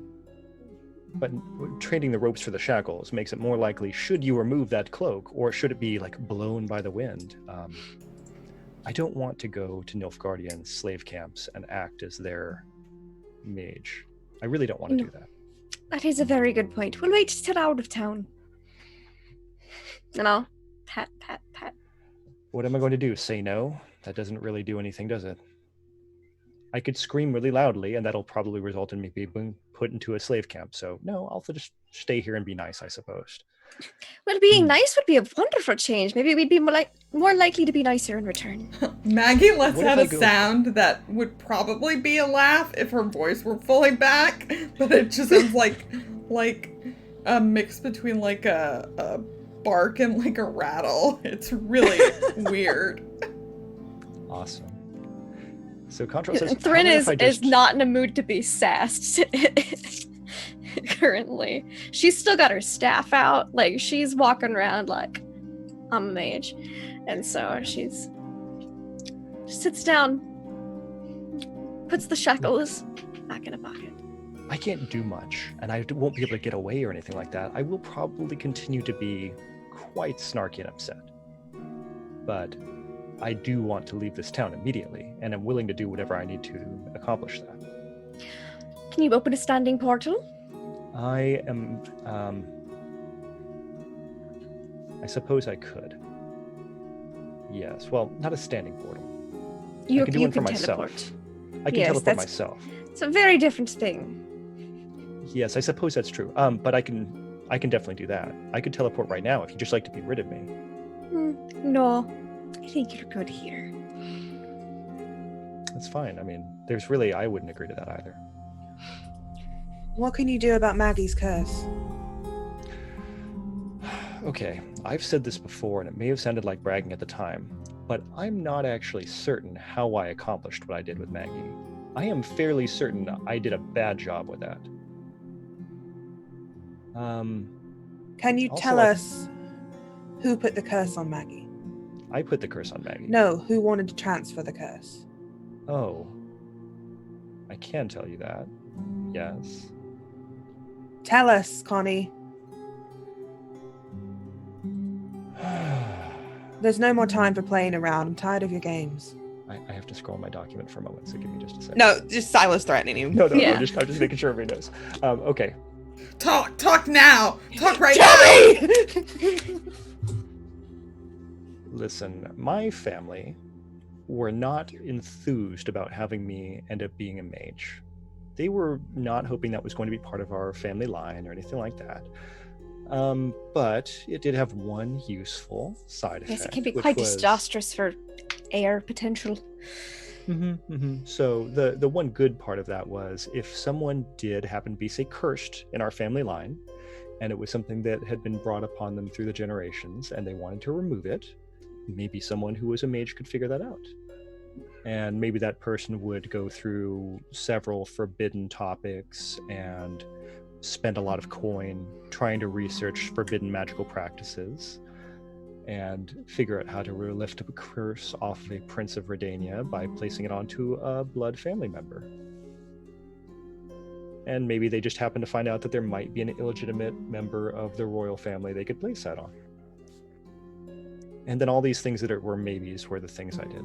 S5: But trading the ropes for the shackles makes it more likely, should you remove that cloak, or should it be, like, blown by the wind? I don't want to go to Nilfgaardian slave camps and act as their mage. I really don't want to do that.
S3: That is a very good point. We'll wait till out of town. And I'll pat.
S5: What am I going to do? Say no? That doesn't really do anything, does it? I could scream really loudly, and that'll probably result in me being put into a slave camp. So, no, I'll just stay here and be nice, I suppose.
S3: Well, being nice would be a wonderful change. Maybe we'd be more likely to be nicer in return.
S1: Maggie lets
S5: What if
S1: out
S5: I
S1: a
S5: go-
S1: sound that would probably be a laugh if her voice were fully back, but it just sounds like a mix between like a bark and like a rattle. It's really weird.
S5: Awesome. So Control says,
S3: Thrin
S5: "How about if I
S3: is
S5: just-"
S3: not in a mood to be sassed currently. She's still got her staff out. Like, she's walking around like, I'm a mage. And so she sits down, puts the shackles back in a pocket.
S5: I can't do much, and I won't be able to get away or anything like that. I will probably continue to be quite snarky and upset. But I do want to leave this town immediately, and I'm willing to do whatever I need to accomplish that.
S3: Can you open a standing portal?
S5: I am, I suppose I could. Yes, well, not a standing portal.
S3: You
S5: can do one for
S3: can
S5: myself.
S3: teleport.
S5: I can
S3: Yes,
S5: teleport
S3: that's-
S5: myself.
S3: It's a very different thing.
S5: Yes, I suppose that's true. But I can definitely do that. I could teleport right now if you'd just like to be rid of me.
S3: No, I think you're good here.
S5: That's fine. I mean, I wouldn't agree to that either.
S4: What can you do about Maggie's curse?
S5: Okay, I've said this before, and it may have sounded like bragging at the time, but I'm not actually certain how I accomplished what I did with Maggie. I am fairly certain I did a bad job with that.
S4: Can you
S5: Also,
S4: tell us who put the curse on Maggie?
S5: I put the curse on Maggie.
S4: No, who wanted to transfer the curse?
S5: Oh. I can tell you that. Yes.
S4: Tell us, Connie. There's no more time for playing around. I'm tired of your games.
S5: I have to scroll my document for a moment, so give me just a second.
S4: No, just Silas threatening you.
S5: No,
S3: Yeah.
S5: I'm just making sure everybody knows. Okay.
S1: Talk now. Talk right
S4: Tell
S1: now.
S4: me!
S5: Listen, my family were not enthused about having me end up being a mage. They were not hoping that was going to be part of our family line or anything like that. But it did have one useful side effect.
S3: Yes, it can be
S5: which
S3: quite
S5: was-
S3: disastrous for air potential.
S5: So the one good part of that was if someone did happen to be, say, cursed in our family line, and it was something that had been brought upon them through the generations, and they wanted to remove it, maybe someone who was a mage could figure that out. And maybe that person would go through several forbidden topics and spend a lot of coin trying to research forbidden magical practices and figure out how to lift a curse off of a Prince of Redania by placing it onto a blood family member. And maybe they just happen to find out that there might be an illegitimate member of the royal family they could place that on. And then all these things that were maybes were the things I did.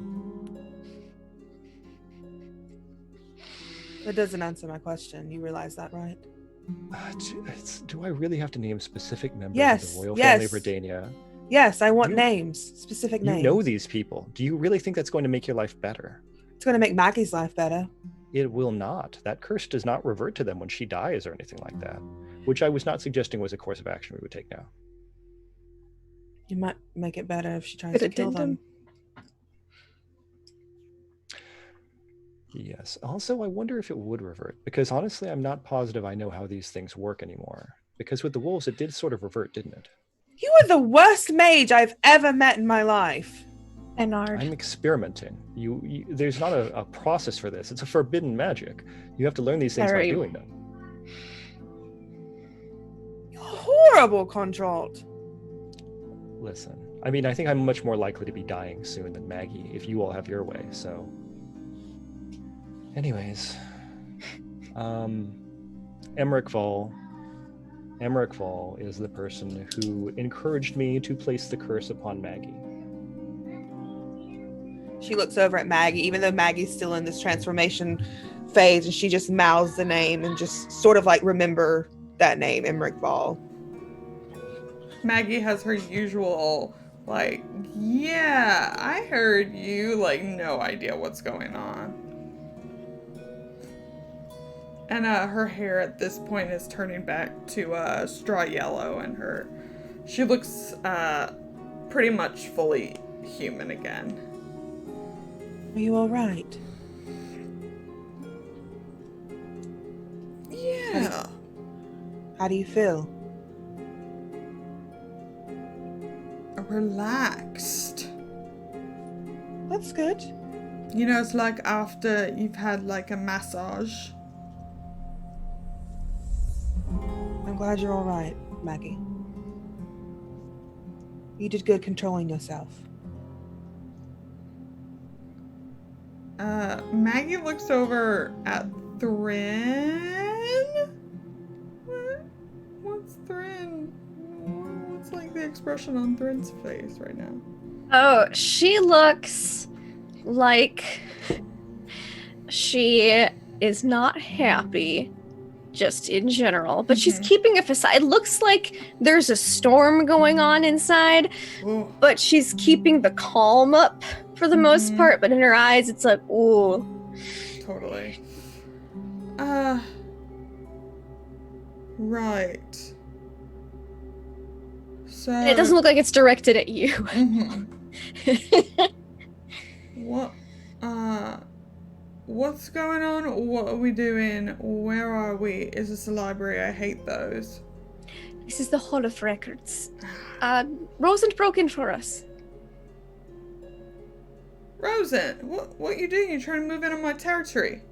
S4: That doesn't answer my question. You realize that, right?
S5: Do I really have to name specific members
S4: Yes,
S5: of the royal
S4: yes.
S5: family of Redania?
S4: Yes, I want
S5: You-
S4: names, specific names.
S5: You know these people. Do you really think that's going to make your life better?
S4: It's going to make Maggie's life better.
S5: It will not. That curse does not revert to them when she dies or anything like that, which I was not suggesting was a course of action we would take now.
S4: You might make it better if she tries
S3: Good
S4: to kill
S3: addendum.
S4: them.
S5: Yes. Also, I wonder if it would revert, because honestly, I'm not positive I know how these things work anymore. Because with the wolves, it did sort of revert, didn't it?
S4: You are the worst mage I've ever met in my life.
S3: Bernard.
S5: I'm experimenting. There's not a process for this. It's a forbidden magic. You have to learn these things by
S3: Harry.
S5: doing them.
S4: Horrible contralt.
S5: Listen, I mean, I think I'm much more likely to be dying soon than Maggie if you all have your way, so. Anyways, Emmerich Vol is the person who encouraged me to place the curse upon Maggie.
S4: She looks over at Maggie, even though Maggie's still in this transformation phase, and she just mouths the name and just sort of like remember that name, Emmerich Ball.
S1: Maggie has her usual, like, yeah, I heard you, like, no idea what's going on. And her hair at this point is turning back to straw yellow, and she looks pretty much fully human again.
S4: Are you all right?
S1: Yeah.
S4: How do you feel?
S1: Relaxed.
S4: That's good.
S1: You know, it's like after you've had like a massage.
S4: I'm glad you're all right, Maggie. You did good controlling yourself.
S1: Maggie looks over at Thrin. What's Thrin? What's like the expression on Thrin's face right now?
S3: Oh, she looks like she is not happy, just in general, but she's
S1: Mhm.
S3: keeping a facade. It looks like there's a storm going on inside,
S1: Oh,
S3: but she's keeping the calm up for the most
S1: Mhm.
S3: part, but in her eyes, it's like, ooh.
S1: totally. Right. So.
S3: And it doesn't look like it's directed at you.
S1: Mhm. What? What's going on? What are we doing? Where are we? Is this a library? I hate those.
S3: This is the Hall of Records. Rosen broke in for us.
S1: Rosen, what you doing? You trying to move into my territory?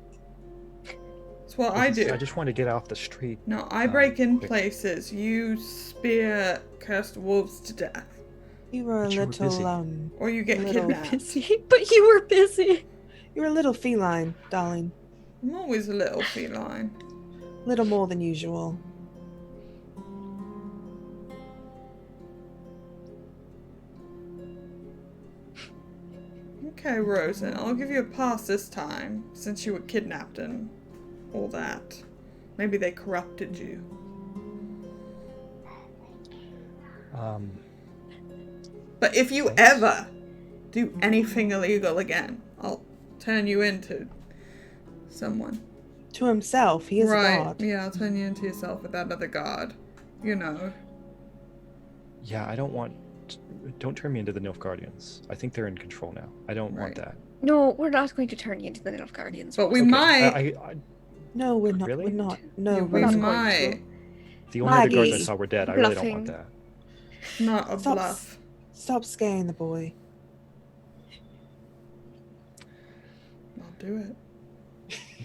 S1: That's what I do.
S5: I just want to get off the street.
S1: No, I break in
S5: quick.
S1: places. You spear cursed wolves to death.
S4: You were a
S5: But you were
S4: little
S5: busy.
S1: Or you get
S4: Little
S1: kidnapped.
S3: Busy, but you were busy.
S4: you were a little feline, darling.
S1: I'm always a little feline.
S4: Little more than usual.
S1: Okay, Rosen, I'll give you a pass this time, since you were kidnapped and all that. Maybe they corrupted you. But if you ever do anything illegal again, I'll turn you into someone.
S4: To himself, he is a
S1: right.
S4: god.
S1: Yeah, turn you into yourself with that other god. You know.
S5: Yeah, I don't want. Don't turn me into the Nilfgaardians. I think they're in control now. I don't want
S1: Right.
S5: that.
S3: No, we're not going to turn you into the Nilfgaardians.
S1: But we
S5: Okay,
S1: might.
S4: No, we're not.
S5: Really?
S4: We're not. No,
S1: Yeah,
S4: we're
S1: we
S4: not going
S1: might.
S4: to.
S5: The only other guards I
S4: Maggie.
S5: saw were dead. I really don't want
S3: Bluffing.
S5: that.
S1: Not a
S4: Stop.
S1: bluff.
S4: Stop scaring the boy.
S1: I'll do it.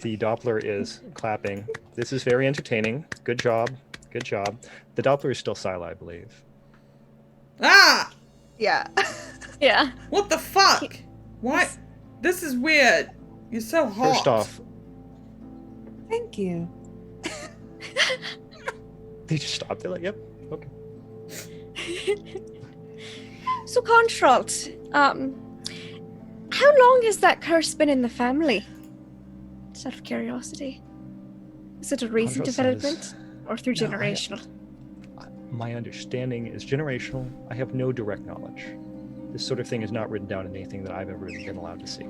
S5: The Doppler is clapping. This is very entertaining. Good job. Good job. The Doppler is still Sila, I believe.
S1: Ah!
S2: Yeah.
S3: Yeah.
S1: What the fuck? What? This is weird. You're so hot.
S5: First off,
S4: Thank you.
S5: they just stopped. They're like, yep, okay.
S3: So, Contralt, how long has that curse been in the family? Just out of curiosity. Is it a recent
S5: Contralt
S3: development?
S5: says-
S3: Or through
S5: No,
S3: generational?
S5: My understanding is generational. I have no direct knowledge. This sort of thing is not written down in anything that I've ever been allowed to see.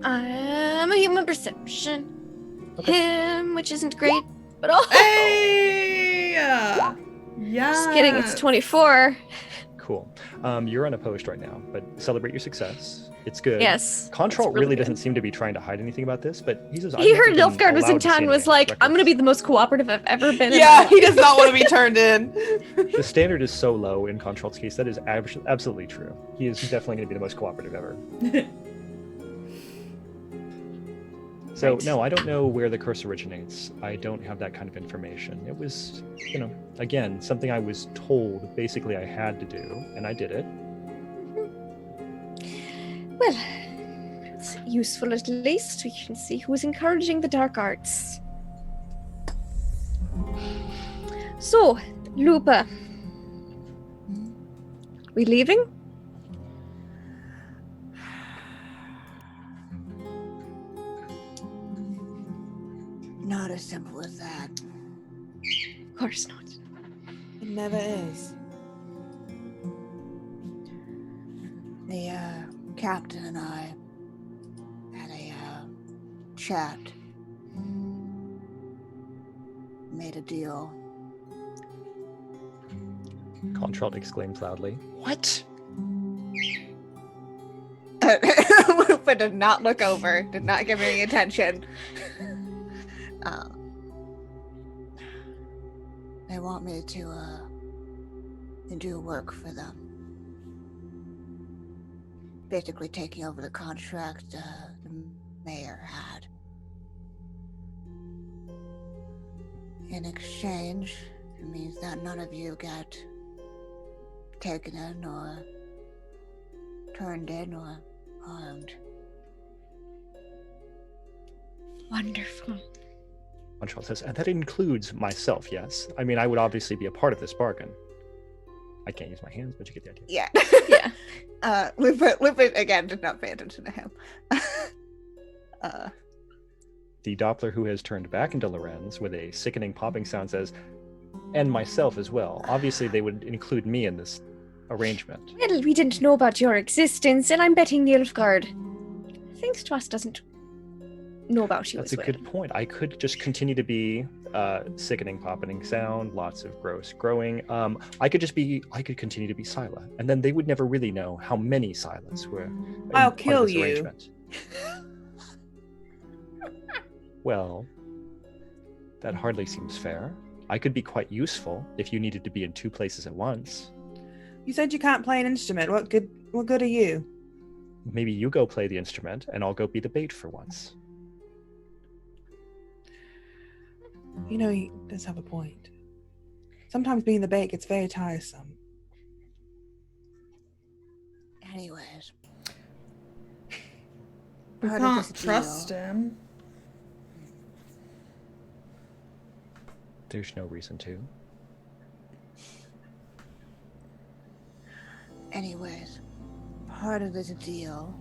S3: I'm a human perception.
S5: Okay.
S3: Him, which isn't great, but oh,
S1: Hey! Yeah.
S3: just kidding, it's 24.
S5: Cool. You're unopposed right now, but celebrate your success. It's good.
S3: Yes.
S5: Contralt
S3: it's
S5: really
S3: good.
S5: doesn't seem to be trying to hide anything about this, but he says
S3: He heard Nilfgaard was in town and was like, I'm gonna be the most cooperative I've ever been in.
S4: Yeah, he does not want to be turned in.
S5: The standard is so low in Contralt's case. That is absolutely true. He is definitely going to be the most cooperative ever. So,
S3: Right.
S5: no, I don't know where the curse originates. I don't have that kind of information. It was, again, something I was told basically I had to do, and I did it.
S3: Well, it's useful at least. We can see who's encouraging the dark arts. So, Lupa. We leaving?
S2: Not as simple as that.
S3: Of course not.
S4: It never is.
S2: The captain and I had a chat. Made a deal.
S5: Contralt exclaims loudly. What?
S2: Lupa did not look over, did not give any attention. They want me to do work for them. Basically taking over the contract the mayor had. In exchange, it means that none of you get taken in or turned in or harmed.
S3: Wonderful.
S5: Contralt says, and that includes myself, yes? I mean, I would obviously be a part of this bargain. I can't use my hands, but you get the idea.
S2: Yeah.
S3: Yeah.
S2: Lupa again did not pay attention to him.
S5: The Doppler, who has turned back into Lorenz with a sickening popping sound, says, and myself as well. Obviously, they would include me in this arrangement.
S3: Well, we didn't know about your existence, and I'm betting Nilfgaard, thanks to us, doesn't know about you
S5: That's
S3: as
S5: a
S3: well.
S5: good point. I could just continue to be sickening, popping sound, lots of gross growing. I could continue to be Sila, and then they would never really know how many Silas were.
S4: I'll
S5: part of
S4: kill
S5: this
S4: you.
S5: arrangement. Well, that hardly seems fair. I could be quite useful if you needed to be in two places at once.
S4: You said you can't play an instrument. What good are you?
S5: Maybe you go play the instrument, and I'll go be the bait for once.
S4: You know, he does have a point. Sometimes being the bait gets very tiresome.
S2: Anyways.
S1: We
S2: Part of
S1: can't
S2: this
S1: trust
S2: deal-
S1: him.
S5: There's no reason to.
S2: Anyways, part of this deal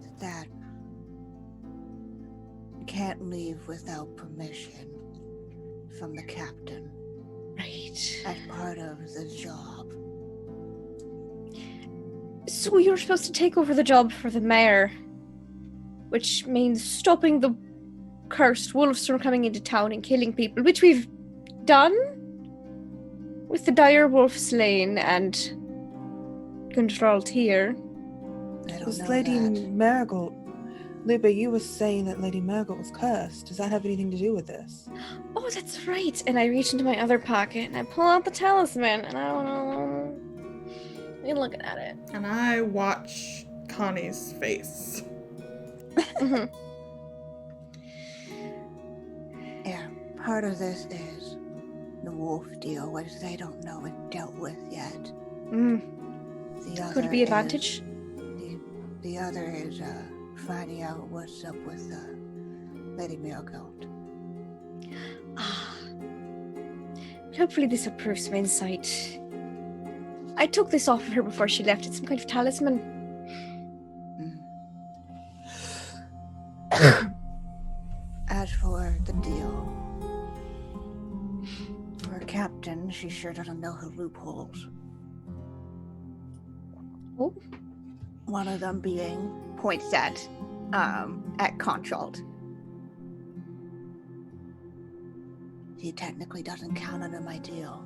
S2: is that you can't leave without permission from the captain
S3: Right.
S2: as part of the job.
S3: So you're supposed to take over the job for the mayor, which means stopping the cursed wolves from coming into town and killing people, which we've done with the dire wolf slain and Gundrald here.
S2: I don't
S4: Was
S2: know
S4: Lady
S2: that.
S4: Marigold... Luba, you were saying that Lady Marigold was cursed. Does that have anything to do with this?
S3: Oh, that's right. And I reach into my other pocket and I pull out the talisman and I don't know. I'm looking at it.
S1: And I watch Connie's face.
S3: Mhm.
S2: Yeah, part of this is the wolf deal, which they don't know is dealt with yet.
S3: Mm.
S2: The other
S3: Could it be advantage?
S2: The other is finding out what's up with Lady Marigold.
S3: Ah. Hopefully this will prove some insight. I took this off of her before she left. It's some kind of talisman.
S2: As for the deal, for a captain, she sure doesn't know her loopholes.
S3: Oh.
S2: One of them being points at Contralt. He technically doesn't count under my deal.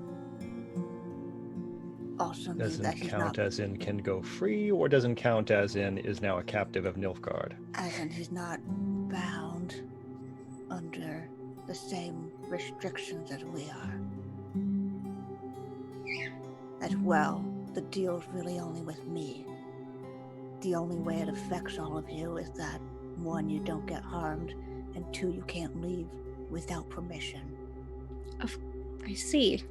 S2: Also means that
S5: Doesn't
S2: he's
S5: count
S2: not,
S5: as in can go free, or doesn't count as in is now a captive of Nilfgaard?
S2: as in he's not bound under the same restrictions as we are. As well, the deal's really only with me. The only way it affects all of you is that, one, you don't get harmed, and two, you can't leave without permission.
S3: I see.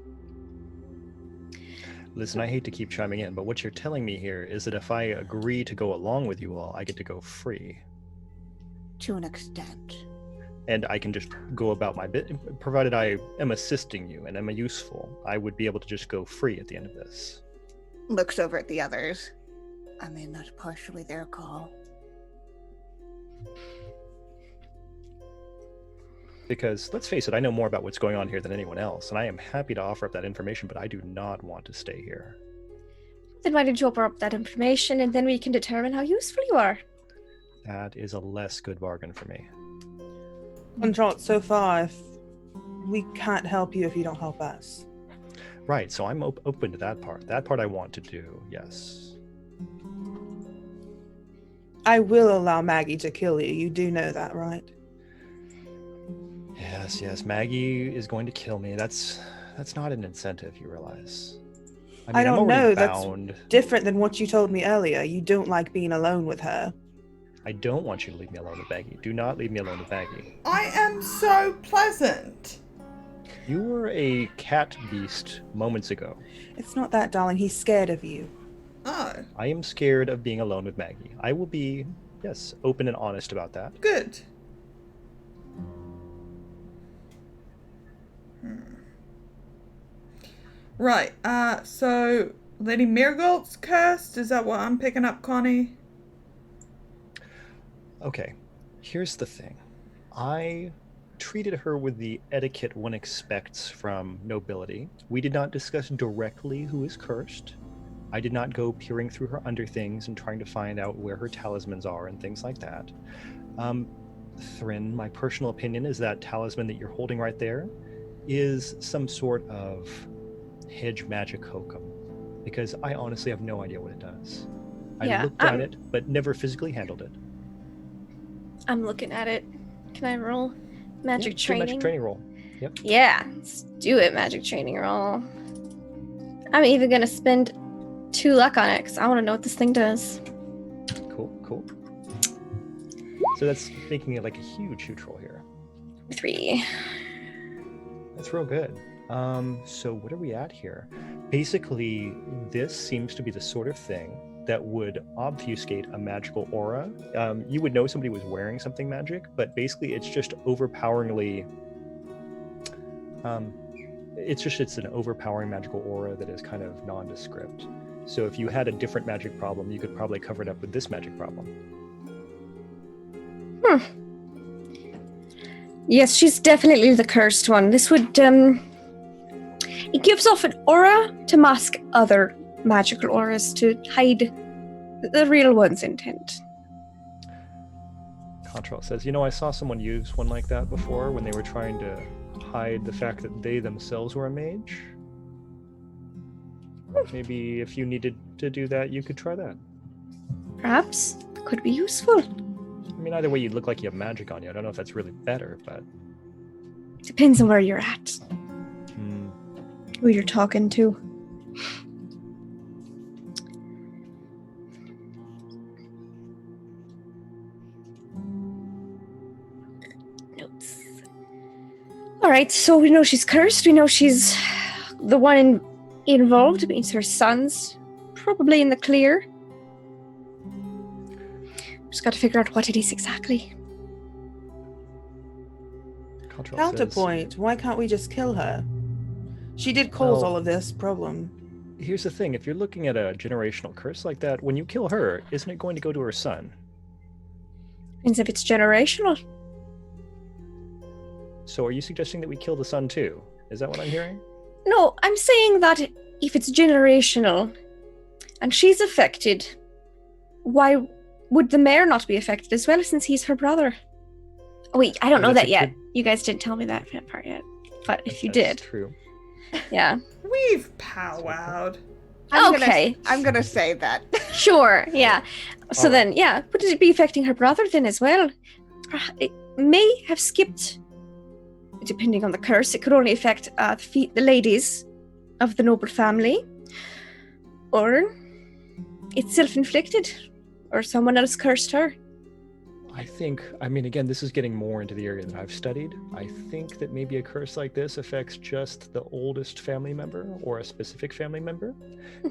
S5: Listen, I hate to keep chiming in, but what you're telling me here is that if I agree to go along with you all, I get to go free.
S2: To an extent.
S5: And I can just go about my bit, provided I am assisting you and am useful. I would be able to just go free at the end of this.
S2: Looks over at the others. I mean, that's partially their call.
S5: Because, let's face it, I know more about what's going on here than anyone else, and I am happy to offer up that information, but I do not want to stay here.
S3: Then why don't you offer up that information and then we can determine how useful you are?
S5: That is a less good bargain for me.
S4: Contralt, so far, if we can't help you if you don't help us.
S5: Right, so I'm open to that part. That part I want to do, yes.
S4: I will allow Maggie to kill you. You do know that, right?
S5: Yes, Maggie is going to kill me. That's not an incentive, you realize.
S4: I don't
S5: I'm already
S4: know, that's-
S5: bound.
S4: Different than what you told me earlier. You don't like being alone with her.
S5: I don't want you to leave me alone with Maggie. Do not leave me alone with Maggie.
S1: I am so pleasant.
S5: You were a cat beast moments ago.
S4: It's not that, darling. He's scared of you.
S1: Oh,
S5: I am scared of being alone with Maggie. I will be, yes, open and honest about that.
S1: good. Right, so Lady Marigold's cursed? Is that what I'm picking up, Connie?
S5: Okay, here's the thing. I treated her with the etiquette one expects from nobility. We did not discuss directly who is cursed. I did not go peering through her underthings and trying to find out where her talismans are and things like that. Thrin, my personal opinion is that talisman that you're holding right there is some sort of hedge magic hokum, because I honestly have no idea what it does.
S3: Yeah,
S5: I looked at it, but never physically handled it.
S3: I'm looking at it. Can I roll magic
S5: Yeah, do a
S3: training?
S5: Magic training roll. Yep.
S3: Yeah, let's do it, magic training roll. I'm even gonna spend 2 luck on it because I want to know what this thing does.
S5: Cool. So that's making it like a huge roll here.
S3: 3.
S5: That's real good. So what are we at here? Basically, this seems to be the sort of thing that would obfuscate a magical aura. You would know somebody was wearing something magic, but basically it's just overpoweringly... it's an overpowering magical aura that is kind of nondescript. So if you had a different magic problem, you could probably cover it up with this magic problem.
S3: Yes, she's definitely the cursed one. This would, it gives off an aura to mask other magical auras to hide the real one's intent.
S5: Contral says, I saw someone use one like that before when they were trying to hide the fact that they themselves were a mage. Maybe if you needed to do that, you could try that.
S3: Perhaps could be useful.
S5: I mean, either way, you look like you have magic on you. I don't know if that's really better, but...
S3: Depends on where you're at.
S5: Hmm.
S3: Who you're talking to. Notes. Alright, so we know she's cursed. We know she's the one involved. It means her son's probably in the clear. Just got to figure out what it is exactly.
S5: Contral
S4: Counterpoint, why can't we just kill her? She did cause all of this problem.
S5: says, here's the thing. If you're looking at a generational curse like that, when you kill her, isn't it going to go to her son?
S3: Depends if it's generational.
S5: So are you suggesting that we kill the son too? Is that what I'm hearing?
S3: No, I'm saying that if it's generational and she's affected, why would the mayor not be affected as well since he's her brother? Oh, wait, I don't know
S5: That's
S3: that
S5: a
S3: yet.
S5: good-
S3: You guys didn't tell me that part yet. But if you
S5: That's
S3: did,
S5: true.
S3: yeah.
S1: We've powwowed.
S2: I'm gonna say that.
S3: Sure, yeah. So
S5: Alright.
S3: then, yeah, would it be affecting her brother then as well? It may have skipped, depending on the curse, it could only affect the ladies of the noble family. Or it's self-inflicted, or someone else cursed her.
S5: I think, again, this is getting more into the area that I've studied. I think that maybe a curse like this affects just the oldest family member or a specific family member.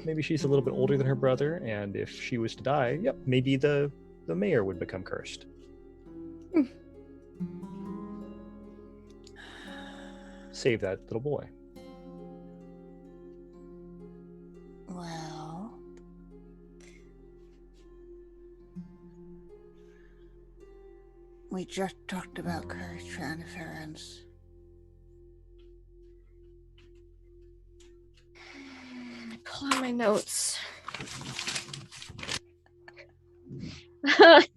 S5: Maybe she's a little bit older than her brother, and if she was to die, maybe the mayor would become cursed. Save that little boy.
S2: Well, we just talked about curse transference.
S3: Pull out my notes. Because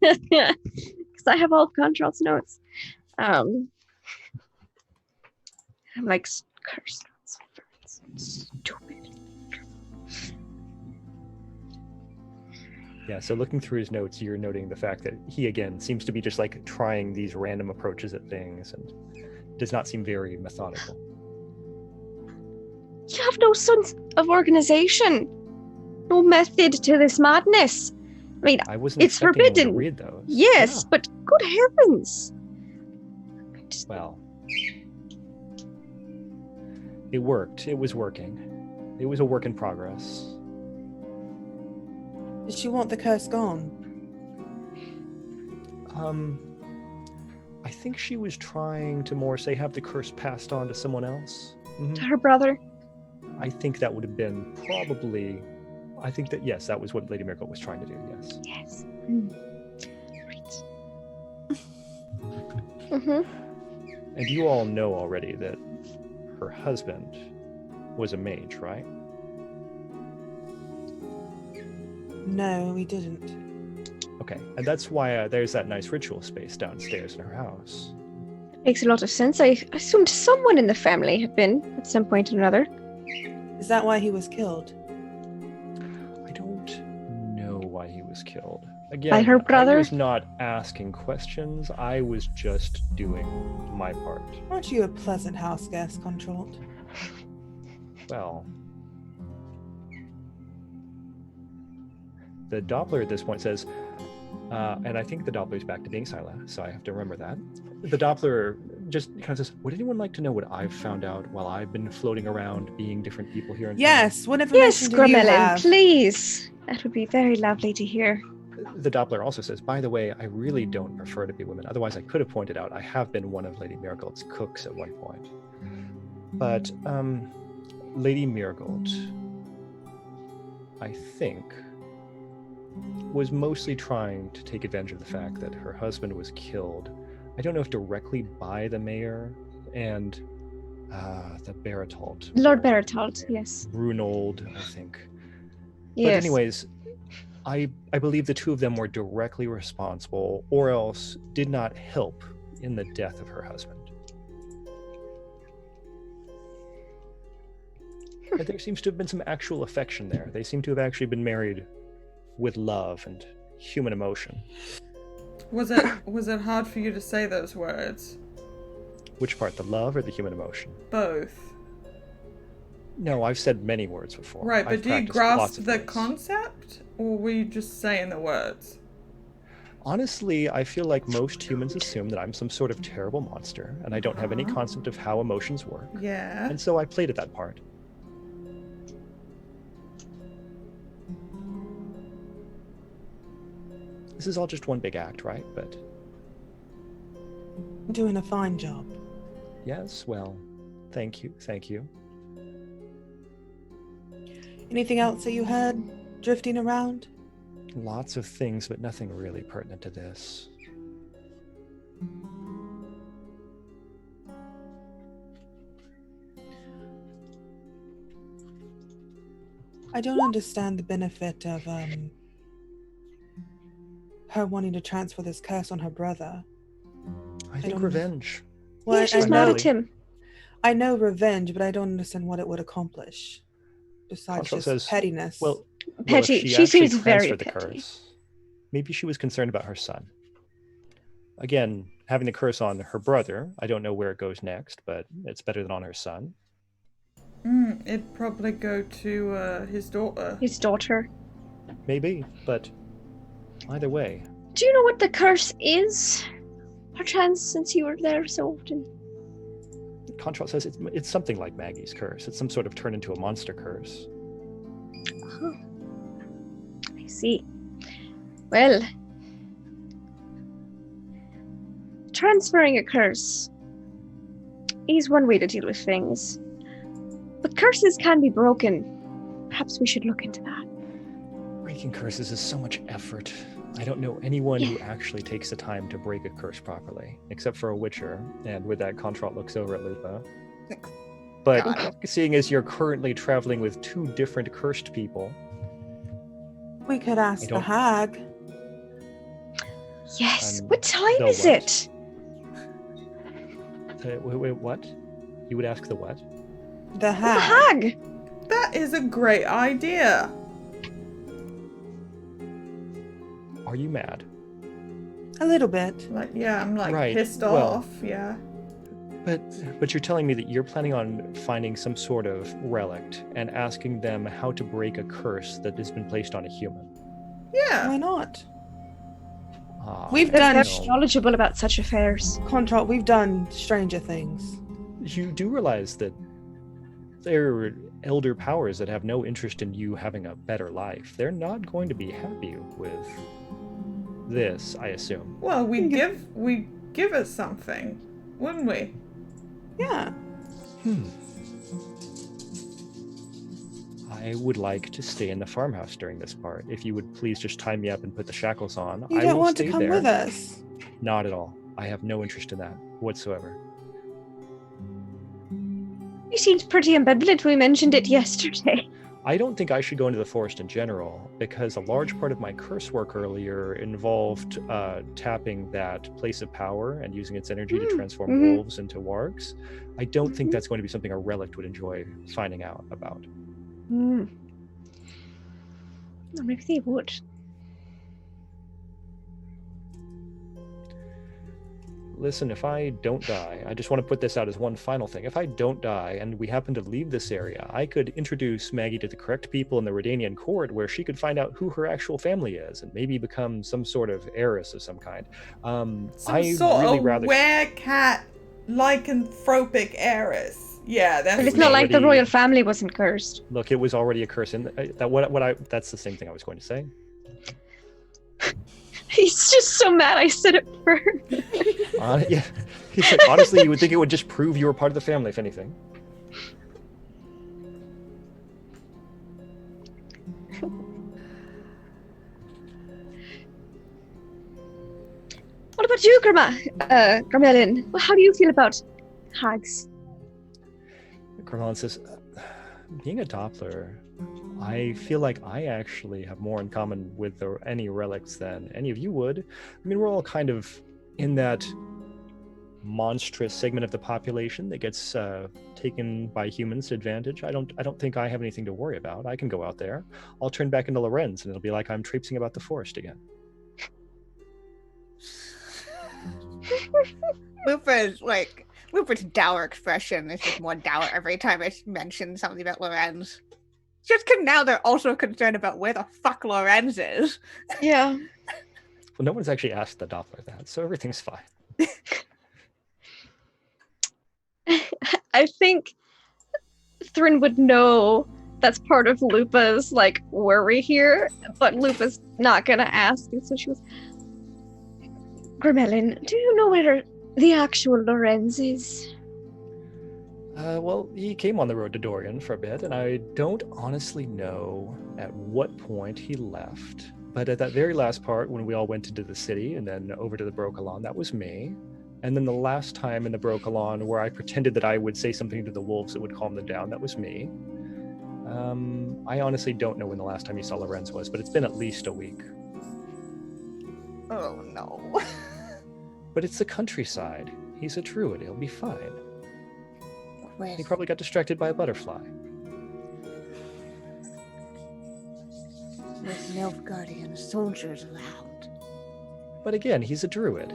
S3: I have all of Contral's notes. I'm like, curse notes. Stupid.
S5: Yeah, so looking through his notes, you're noting the fact that he, again, seems to be just like trying these random approaches at things and does not seem very methodical.
S3: You have no sense of organization. No method to this madness. I mean,
S5: I wasn't
S3: it's
S5: expecting anyone to
S3: forbidden.
S5: read those.
S3: yes,
S5: Yeah.
S3: but good heavens.
S5: Well, it worked. It was working. It was a work in progress.
S4: Did she want the curse gone?
S5: I think she was trying to more say have the curse passed on to someone else. Mhm.
S3: To her brother.
S5: I think that would have been probably. I think that yes, that was what Lady Miracle was trying to do. Yes.
S3: Yes. Right. Mm-hmm.
S5: And you all know already that her husband was a mage, right?
S4: No, we didn't.
S5: Okay, and that's why there's that nice ritual space downstairs in her house.
S3: Makes a lot of sense. I assumed someone in the family had been at some point or another.
S4: Is that why he was killed?
S5: I don't know why he was killed. Again,
S3: By her brother?
S5: I was not asking questions. I was just doing my part.
S4: Aren't you a pleasant house guest, Contralt?
S5: Well, the Doppler at this point says, and I think the Doppler's back to being silent, so I have to remember that. The Doppler just kind of says, would anyone like to know what I've found out while I've been floating around being different people here in town?"
S4: Yes, what
S3: Yes,
S4: information do you
S3: Gramelin,
S4: have?
S3: please. That would be very lovely to hear.
S5: The Doppler also says, by the way, I really don't prefer to be women. Otherwise, I could have pointed out I have been one of Lady Marigold's cooks at one point. But, Lady Marigold, I think, was mostly trying to take advantage of the fact that her husband was killed. I don't know if directly by the mayor and the Baratolt.
S3: Lord Baratolt, yes.
S5: Runold, I think. But
S3: Yes.
S5: anyways, I believe the two of them were directly responsible, or else did not help in the death of her husband. But there seems to have been some actual affection there. They seem to have actually been married with love and human emotion.
S1: Was it hard for you to say those words?
S5: Which part, the love or the human emotion?
S1: Both.
S5: No, I've said many words before.
S1: Right, but
S5: I've
S1: do you
S5: practiced lots
S1: grasp
S5: of
S1: the
S5: ways.
S1: concept, or were you just saying the words?
S5: Honestly, I feel like most humans assume that I'm some sort of terrible monster, and I don't have any
S1: Uh-huh.
S5: concept of how emotions work.
S1: Yeah.
S5: And so I played at that part. This is all just one big act, right? But
S4: Doing a fine job.
S5: yes, well, thank you.
S4: Anything else that you heard drifting around?
S5: Lots of things, but nothing really pertinent to this.
S4: I don't understand the benefit of her wanting to transfer this curse on her brother.
S5: I think
S4: don't-
S5: revenge.
S4: Well,
S3: Yeah, she's
S4: I
S3: mad
S4: know,
S3: at him.
S4: I know revenge, but I don't understand what it would accomplish. Besides
S5: Contralt
S4: just
S5: says,
S4: pettiness.
S5: Well,
S3: Petty.
S5: if she
S3: She
S5: actually
S3: seems very
S5: transferred the
S3: petty.
S5: curse, maybe she was concerned about her son. Again, having the curse on her brother, I don't know where it goes next, but it's better than on her son.
S1: It'd probably go to his daughter.
S3: His daughter.
S5: Maybe, but either way,
S3: Do you know what the curse is? Perchance, since you were there so often.
S5: Contralt says it's something like Maggie's curse. It's some sort of turn into a monster curse.
S3: Oh. I see. Well, transferring a curse is one way to deal with things. But curses can be broken. Perhaps we should look into that.
S5: Breaking curses is so much effort. I don't know anyone who actually takes the time to break a curse properly, except for a witcher, and with that, Contralt looks over at Lupa. But
S2: God.
S5: seeing as you're currently traveling with two different cursed people,
S4: we could ask the
S5: don't-
S4: hag.
S3: Yes.
S5: Um,
S3: What time
S5: the
S3: is
S5: what?
S3: it?
S5: wait, what? You would ask the what?
S4: The
S3: The
S4: hag.
S3: hag.
S1: That is a great idea.
S5: Are you mad?
S4: A little bit.
S1: Like, yeah, I'm like
S5: Right,
S1: pissed
S5: well-
S1: off. Yeah.
S5: But you're telling me that you're planning on finding some sort of relic and asking them how to break a curse that has been placed on a human.
S1: Yeah.
S4: Why not?
S5: Ah,
S4: We've
S3: They're
S4: done
S3: very knowledgeable about such affairs.
S4: Contralt, we've done stranger things.
S5: You do realize that there are elder powers that have no interest in you having a better life. They're not going to be happy with this, I assume.
S1: Well, we give it something, wouldn't we?
S4: Yeah.
S5: I would like to stay in the farmhouse during this part. If you would please just tie me up and put the shackles on,
S4: You
S5: I
S4: don't
S5: will
S4: want
S5: stay
S4: to come
S5: there.
S4: with us.
S5: Not at all. I have no interest in that whatsoever.
S3: You seemed pretty ambivalent when we mentioned it yesterday.
S5: I don't think I should go into the forest in general, because a large part of my curse work earlier involved tapping that place of power and using its energy to transform
S3: mhm.
S5: wolves into wargs. I don't think that's going to be something a relic would enjoy finding out about.
S3: Hmm. Or maybe they would.
S5: Listen, if I don't die, I just want to put this out as one final thing. If I don't die and we happen to leave this area, I could introduce Maggie to the correct people in the Redanian court where she could find out who her actual family is and maybe become some sort of heiress of some kind.
S1: Some
S5: I
S1: sort
S5: really
S1: of
S5: rather...
S1: werecat lycanthropic heiress. Yeah, that's
S3: But it's not like the
S5: already-
S3: royal family wasn't cursed.
S5: Look, it was already a curse. And that's the same thing I was going to say.
S3: He's just so mad I said it first.
S5: Yeah. He's like, honestly, you would think it would just prove you were part of the family, if anything.
S3: What about you, Gramelin? Well, how do you feel about hags?
S5: Carmelin says, being a Doppler, I feel like I actually have more in common with any relics than any of you would. I mean, we're all kind of in that monstrous segment of the population that gets taken by humans to advantage. I don't think I have anything to worry about. I can go out there. I'll turn back into Lorenz, and it'll be like I'm traipsing about the forest again.
S2: Lupa's dour expression is just more dour every time I mention something about Lorenz. Just because now they're also concerned about where the fuck Lorenz is.
S3: Yeah.
S5: Well, no one's actually asked the Doppler that, so everything's fine.
S3: I think Thryn would know that's part of Lupa's like worry here, but Lupa's not gonna ask, and so she was, Grimelin, do you know where the actual Lorenz is?
S5: Well, he came on the road to Dorian for a bit, and I don't honestly know at what point he left. But at that very last part, when we all went into the city and then over to the Brokalon, that was me. And then the last time in the Brokalon, where I pretended that I would say something to the wolves that would calm them down, that was me. I honestly don't know when the last time you saw Lorenz was, but it's been at least a week.
S2: Oh no.
S5: But it's the countryside. He's a druid. He'll be fine.
S2: Where's...
S5: He probably got distracted by a butterfly.
S2: With Nilfgaardian soldiers around.
S5: But again, he's a druid.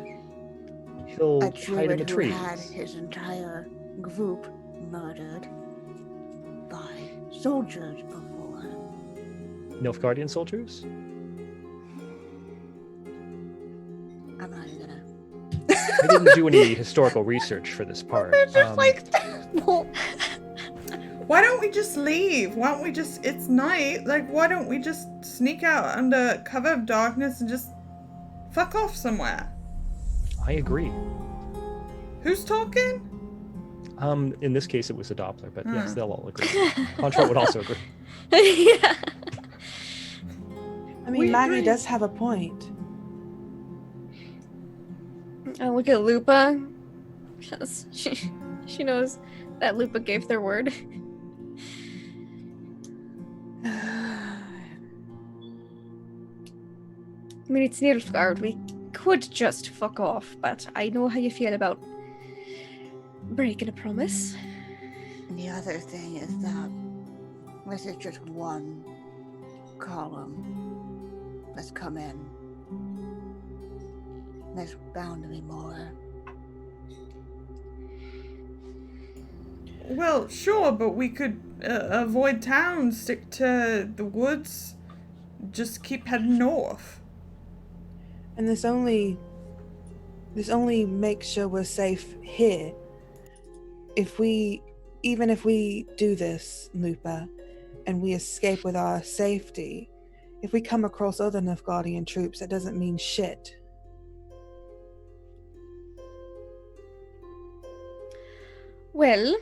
S5: He'll
S2: A
S5: hide in
S2: druid
S5: the
S2: who
S5: trees.
S2: had his entire group murdered by soldiers before.
S5: Nilfgaardian soldiers?
S2: I'm not even gonna.
S5: I didn't do any historical research for this part.
S2: It's just like,
S1: Why don't we just leave? Why don't we just, it's night, like why don't we just sneak out under cover of darkness and just fuck off somewhere?
S5: I agree.
S1: Who's talking?
S5: In this case, it was a Doppler, but yes,
S1: Hmm.
S5: they'll all agree. Contrat would also agree.
S3: Yeah.
S4: I mean,
S1: We
S4: Maggie
S1: agree.
S4: does have a point.
S3: I look at Lupa. Because she knows that Lupa gave their word. I mean, it's Nilfgaard. We could just fuck off, but I know how you feel about breaking a promise.
S2: the other thing is that this is just one column that's come in. There's bound to be more.
S1: Well, sure, but we could avoid town, stick to the woods, just keep heading north.
S4: And this only makes sure we're safe here. Even if we do this, Lupa, and we escape with our safety, if we come across other Nilfgaardian troops, that doesn't mean shit.
S3: Well,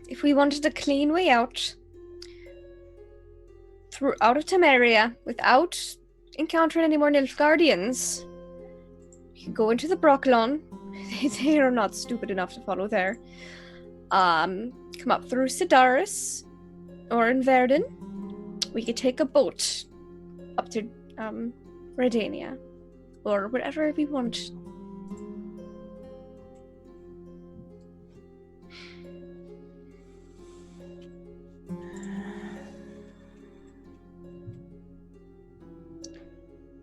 S3: if we wanted a clean way out out of Temeria without encountering any more Nilfgaardians, we could go into the Brokalon. They are not stupid enough to follow there. Come up through Sidaris or in Verdun. We could take a boat up to Redania or wherever we want.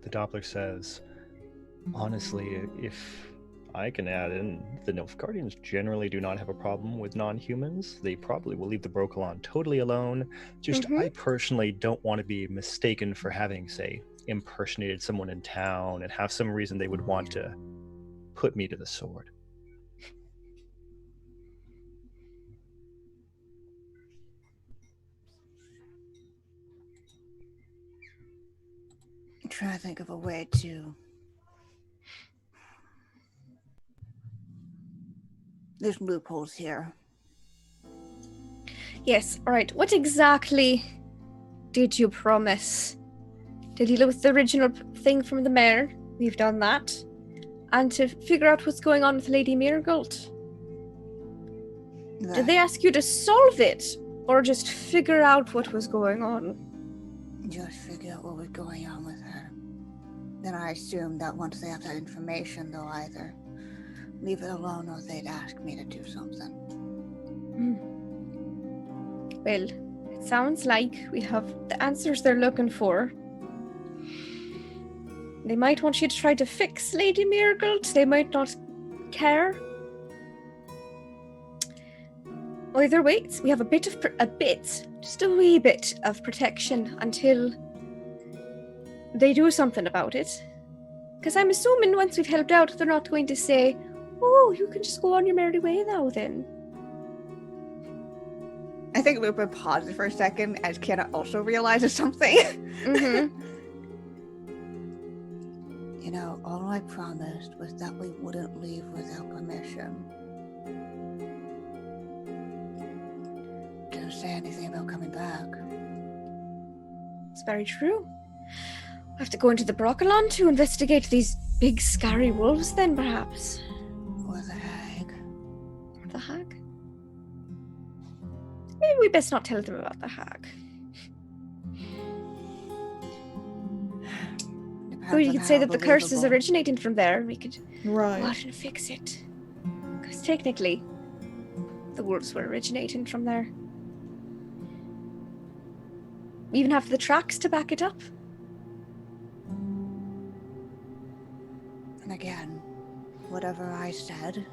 S5: The Doppler says, honestly, if I can add in, the Nilfgaardians generally do not have a problem with non-humans. They probably will leave the Brokalon totally alone. Just, I personally don't want to be mistaken for having, say, impersonated someone in town and have some reason they would want to put me to the sword.
S2: I'm trying to think of a way to... There's loopholes here.
S3: Yes, alright. What exactly did you promise? To deal with the original thing from the mayor? We've done that. And to figure out what's going on with Lady Mirgold? Did they ask you to solve it? Or just figure out what was going on?
S2: Just figure out what was going on with her. Then I assumed that once they have that information, they'll either leave it alone or they'd ask me to do something.
S3: Well, it sounds like we have the answers they're looking for. They might want you to try to fix Lady Marigold. They might not care. Either way, we have just a wee bit of protection until they do something about it. Because I'm assuming once we've helped out, they're not going to say, "Oh, you can just go on your merry way now then."
S2: I think Lupin pauses for a second as Kiana also realizes something.
S3: Mm-hmm.
S2: You know, all I promised was that we wouldn't leave without permission. Didn't say anything about coming back.
S3: It's very true. I have to go into the Broccolon to investigate these big scary wolves then, perhaps.
S2: Or the hag.
S3: Or the hag? Maybe we best not tell them about the hag. Or you could say that the curse is originating from there. We could go
S1: Right.
S3: out and fix it. Because technically, the wolves were originating from there. We even have the tracks to back it up.
S2: And again, whatever I said,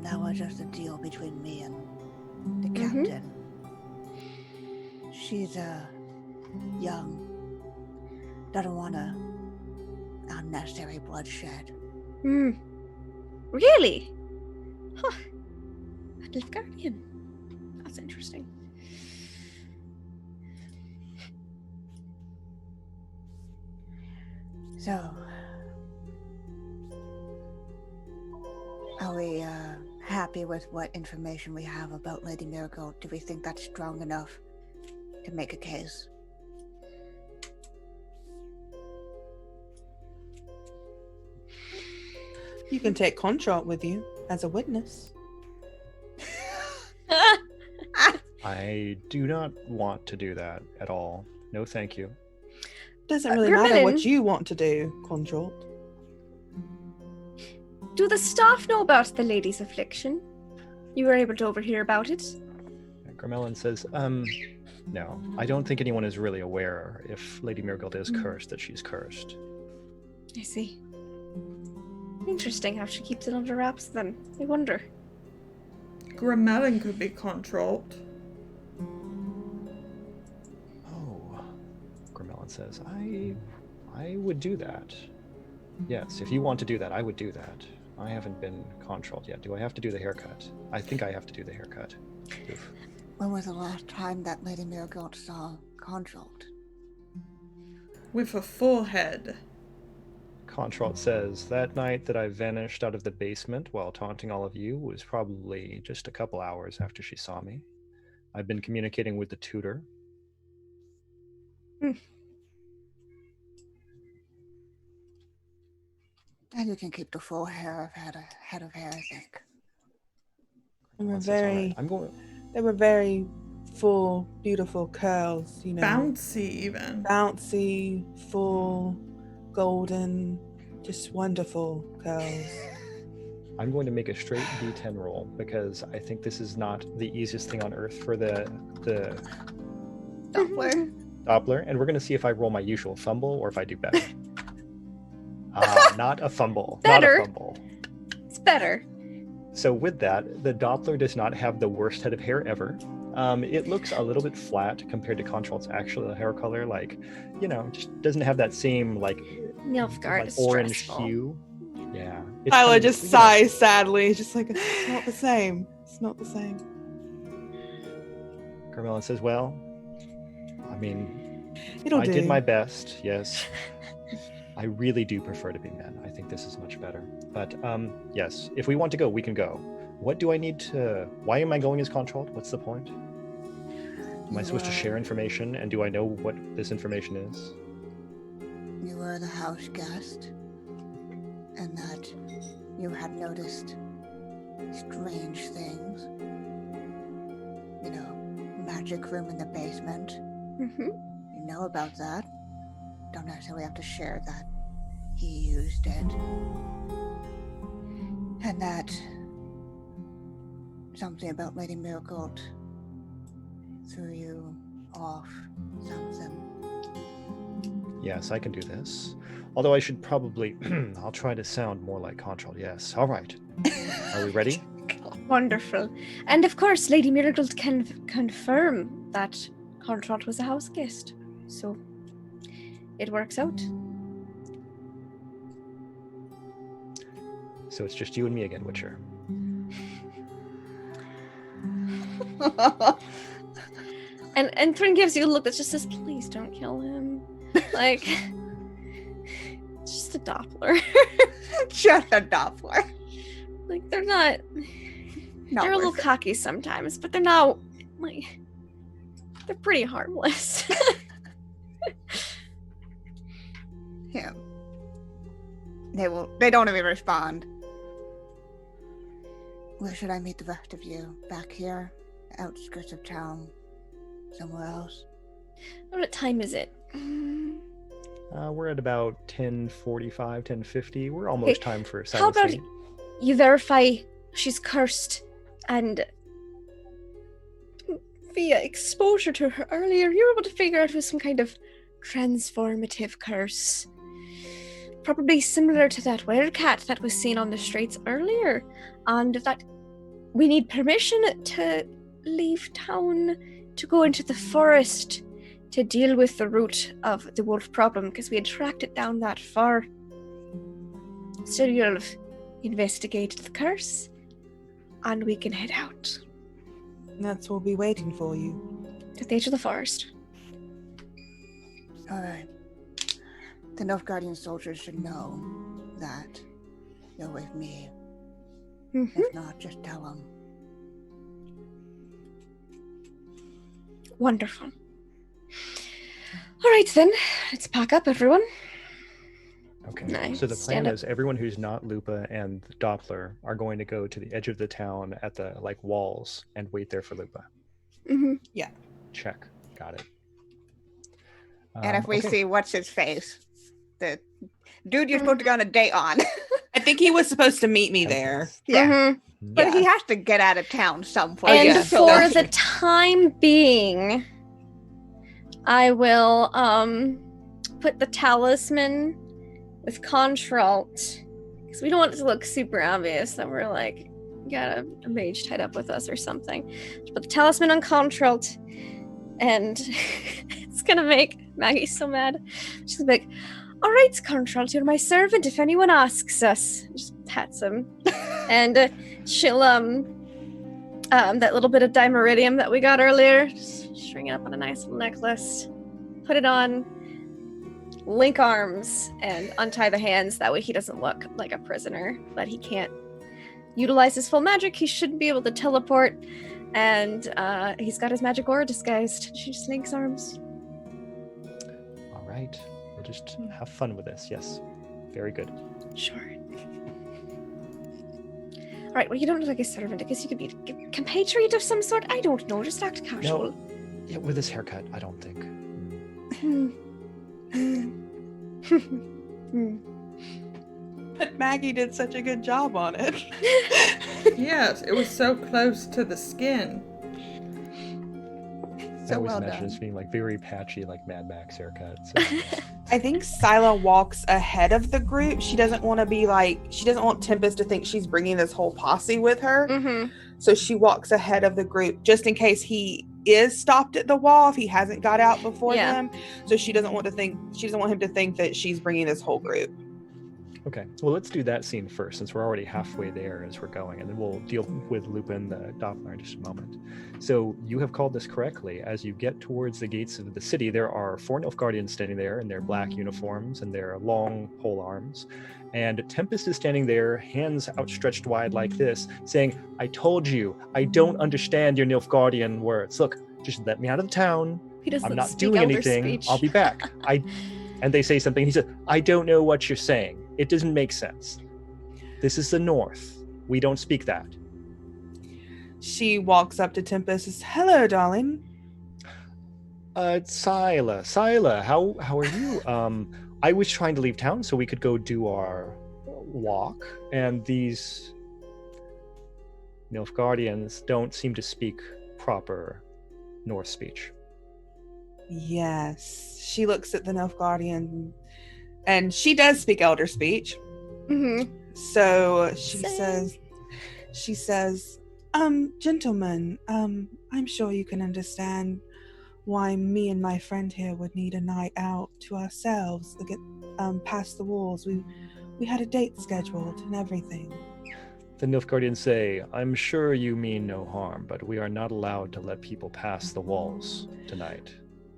S2: that was just a deal between me and the captain. She's young, doesn't want unnecessary bloodshed.
S3: Really? Huh. A Nilfgaardian. That's interesting.
S2: So, are we happy with what information we have about Lady Marigold? Do we think that's strong enough to make a case?
S4: You can take Contralt with you as a witness.
S5: I do not want to do that at all. No, thank you.
S4: Doesn't really matter what
S3: Grimmelin.
S4: you want to do, Contralt.
S3: Do the staff know about the lady's affliction? You were able to overhear about it?
S5: Grimmelin says, no, I don't think anyone is really aware if Lady Marigold is cursed, that she's cursed.
S3: I see. Interesting how she keeps it under wraps then. I wonder.
S1: Grimmelin could be controlled.
S5: Oh, Grimmelin says, I would do that. Yes, if you want to do that, I would do that. I haven't been controlled yet. Do I have to do the haircut? I think I have to do the haircut. Oof.
S2: When was the last time that Lady Marigold saw Contralt?
S1: With a full head.
S5: Contralt says, that night that I vanished out of the basement while taunting all of you was probably just a couple hours after she saw me. I've been communicating with the tutor.
S2: And you can keep the full head of hair, I think.
S4: They were
S5: Grimmelin says, "All right,
S4: very,
S5: I'm going.
S4: they were very full, beautiful curls, you know.
S1: Bouncy, even.
S4: Bouncy, full, golden, just wonderful curls.
S5: I'm going to make a straight D10 roll because I think this is not the easiest thing on earth for the
S2: Doppler.
S5: Doppler, and we're going to see if I roll my usual fumble or if I do better. Not a fumble.
S3: Better.
S5: Not a fumble.
S3: It's better.
S5: So with that, the Doppler does not have the worst head of hair ever. It looks a little bit flat compared to Contralt's actual hair color. Like, you know, just doesn't have that same like
S3: Nilfgaard is
S5: orange
S3: stressful.
S5: hue. Yeah. It's
S4: Tyler
S5: kind of,
S4: just
S5: you know,
S4: sighs sadly, just like, it's not the same. It's not the same.
S5: Grimmelin says, well, I mean,
S4: It'll
S5: I
S4: do.
S5: did my best, yes. I really do prefer to be men. I think this is much better. But yes, if we want to go, we can go. What do I need to... Why am I going as Contralt? What's the point? Am I supposed to share information? And do I know what this information is?
S2: You were the house guest, and that you had noticed strange things. You know, magic room in the basement.
S3: Mm-hmm.
S2: You know about that. Don't necessarily have to share that he used it. And that something about Lady Miracle threw you off something.
S5: Yes, I can do this. Although I should probably, I'll try to sound more like Contral. Yes, all right. Are we ready?
S3: Wonderful. And of course, Lady Miracle can confirm that Contralt was a house guest. So it works out.
S5: So it's just you and me again, Witcher.
S3: And Thryn gives you a look that just says, please don't kill him. Like, it's just a Doppler.
S2: Just a Doppler.
S3: Like, they're not...
S2: Not
S3: they're a little
S2: worth it.
S3: cocky sometimes, but they're not, like... They're pretty harmless.
S2: Yeah. They don't even respond. Where should I meet the rest of you? Back here? Outskirts of town? Somewhere else?
S3: What time is it?
S5: We're at about 10:45, 10:50. We're almost time for
S3: How
S5: silent
S3: about
S5: sleep.
S3: you verify she's cursed, and via exposure to her earlier, you were able to figure out it was some kind of transformative curse. Probably similar to that werecat that was seen on the streets earlier. And that we need permission to leave town to go into the forest to deal with the root of the wolf problem, because we had tracked it down that far. So you'll have investigated the curse, and we can head out
S4: That's what we'll be waiting for you.
S3: to the edge of the forest.
S2: Alright. The Nilfgaardian soldiers should know that you're with me.
S3: Mm-hmm.
S2: If not, just tell them.
S3: Wonderful. All right, then. Let's pack up, everyone.
S5: Okay.
S3: Nice.
S5: So the plan
S3: Stand up.
S5: is everyone who's not Lupa and Doppler are going to go to the edge of the town at the walls and wait there for Lupa.
S3: Mm-hmm.
S5: Check. Got it.
S2: And if we
S5: Okay.
S2: see what's his face, the dude you're supposed to go on a date on.
S4: I think he was supposed to meet me there.
S2: Yeah.
S3: Mm-hmm.
S2: But he
S4: Yeah.
S2: has to get out of town someplace.
S3: And
S4: yeah,
S3: for
S4: that's
S3: the
S4: true.
S3: time being, I will put the talisman with Contralt, because we don't want it to look super obvious that we're like got a mage tied up with us or something. Just put the talisman on Contralt, and it's gonna make Maggie so mad. She's gonna be like, "All right, Contralt, you're my servant. If anyone asks us," just pats him, and she'll that little bit of dimeridium that we got earlier, just string it up on a nice little necklace, put it on, link arms, and untie the hands. That way he doesn't look like a prisoner, but he can't utilize his full magic. He shouldn't be able to teleport, and he's got his magic aura disguised. She just links arms.
S5: All right. We'll just have fun with this. Yes. Very good.
S3: Sure. All right, well, you don't look like a servant. I guess you could be a compatriot of some sort. I don't know. Just act casual.
S5: Yeah, with this haircut, I don't think.
S4: But Maggie did such a good job on it.
S1: Yes, it was so close to the skin.
S5: I
S2: So
S5: always
S2: well
S5: imagine
S2: done.
S5: this being like very patchy, like Mad Max haircut. So,
S4: I think Scylla walks ahead of the group. She doesn't want to be like, she doesn't want Tempest to think she's bringing this whole posse with her.
S3: Mm-hmm.
S4: So she walks ahead of the group just in case he is stopped at the wall if he hasn't got out before
S3: Yeah.
S4: them. So she doesn't want him to think that she's bringing this whole group.
S5: okay. Well, let's do that scene first, since we're already halfway there as we're going, and then we'll deal with Lupin the Doppler in just a moment. So you have called this correctly. As you get towards the gates of the city, there are 4 Nilfgaardians standing there in their black uniforms and their long pole arms. And Tempest is standing there, hands outstretched wide like this, saying, "I told you, I don't understand your Nilfgaardian words. Look, just let me out of the town.
S3: He doesn't
S5: I'm not
S3: speak
S5: doing
S3: Elder
S5: anything.
S3: speech.
S5: I'll be back." And they say something. He said, "I don't know what you're saying. It doesn't make sense. This is the North. We don't speak that."
S4: She walks up to Tempest and says, "Hello, darling.
S5: Sila, how are you? I was trying to leave town so we could go do our walk, and these Nilfgaardians don't seem to speak proper Norse speech.
S4: Yes. She looks at the Nilfgaardian, and she does speak Elder speech.
S3: Mm-hmm.
S4: So
S3: Same.
S4: she says, gentlemen, I'm sure you can understand why me and my friend here would need a night out to ourselves to get past the walls. We had a date scheduled and everything.
S5: The Nilfgaardians say, I'm sure you mean no harm, but we are not allowed to let people pass the walls tonight.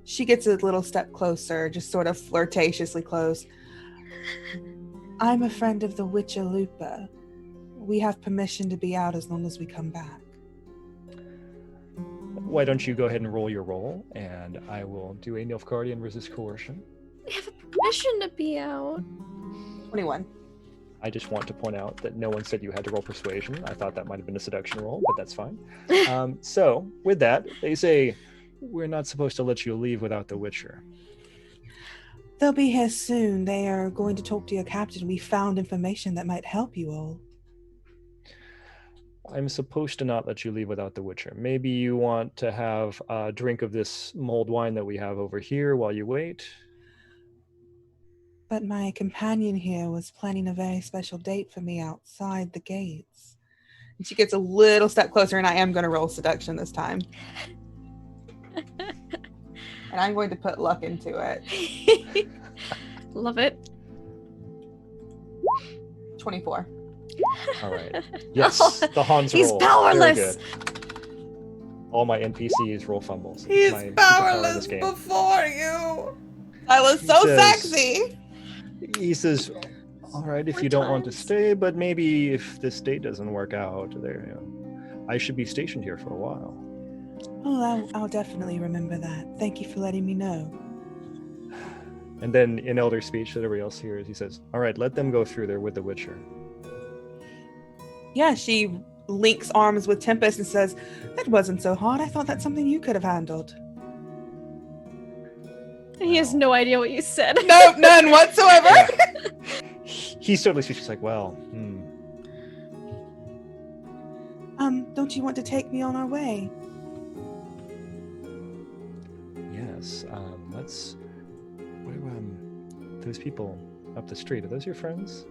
S4: She gets a little step closer, just sort of flirtatiously close. I'm a friend of the Witcher Lupa. We have permission to be out as long as we come back.
S5: Why don't you go ahead and roll your roll, and I will do a Nilfgaardian resist coercion.
S3: We have a permission to be out.
S4: 21.
S5: I just want to point out that no one said you had to roll persuasion. I thought that might have been a seduction roll, but that's fine. So, with that, they say, we're not supposed to let you leave without the Witcher.
S4: They'll be here soon. They are going to talk to your captain. We found information that might help you all.
S5: I'm supposed to not let you leave without the Witcher. Maybe you want to have a drink of this mulled wine that we have over here while you wait.
S4: But my companion here was planning a very special date for me outside the gates. And she gets a little step closer, and I am going to roll seduction this time. And I'm going to put luck into it.
S3: Love it.
S4: 24.
S5: All right. Yes, the Hans
S3: He's
S5: roll.
S3: powerless.
S5: Very good. All my NPCs roll fumbles. It's
S1: He's
S5: my superpower in
S1: powerless
S5: this game.
S1: before you.
S4: I was
S5: He
S4: so
S5: says-
S4: sexy.
S5: He says, all right, if
S3: More
S5: you don't want to
S3: times.
S5: stay, but maybe if this date doesn't work out, there, I should be stationed here for a while.
S4: Oh, I'll definitely remember that. Thank you for letting me know.
S5: And then in Elder speech that everybody else hears, he says, all right, let them go through there with the Witcher.
S4: Yeah, she links arms with Tempest and says, that wasn't so hard. I thought that's something you could have handled.
S3: He has no idea what you said.
S4: No, none whatsoever.
S5: Yeah. He's totally speechless, like, well,
S4: Don't you want to take me on our way?
S5: yes, what are those people up the street, are those your friends?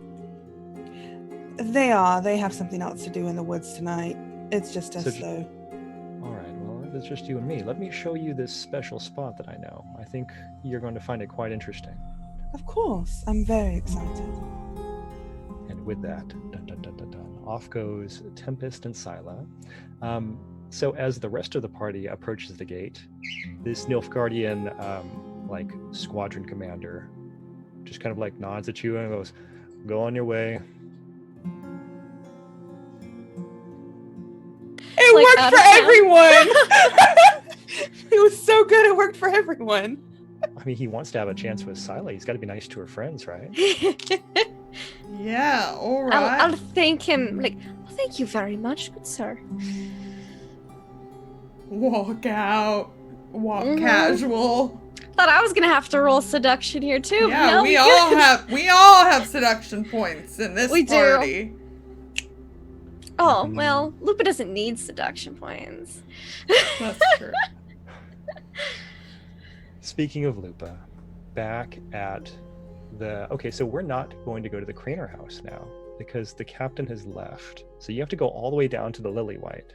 S4: They are. They have something else to do in the woods tonight. It's just us,
S5: So
S4: though.
S5: All right, well, it's just you and me. Let me show you this special spot that I know. I think you're going to find it quite interesting.
S4: Of course. I'm very excited.
S5: And with that, dun, dun, dun, dun, dun, off goes Tempest and Sila. So as the rest of the party approaches the gate, this Nilfgaardian, squadron commander just kind of like nods at you and goes, go on your way.
S4: It
S3: Like,
S4: worked
S3: out
S4: for
S3: of town?
S4: everyone! It was so good, it worked for everyone.
S5: I mean, he wants to have a chance with Sila. He's got to be nice to her friends, right?
S1: Yeah, all right.
S3: I'll thank him. Like, thank you very much, good sir.
S1: Walk out. Walk
S3: Mhm.
S1: casual.
S3: Thought I was gonna have to roll seduction here too. but
S1: Yeah,
S3: no,
S1: we
S3: good.
S1: all have seduction points in this
S3: We do.
S1: party.
S3: Oh well, Lupa doesn't need seduction points.
S1: That's true.
S5: Speaking of Lupa, back at okay, so we're not going to go to the Craner house now because the captain has left. So you have to go all the way down to the Lilywhite,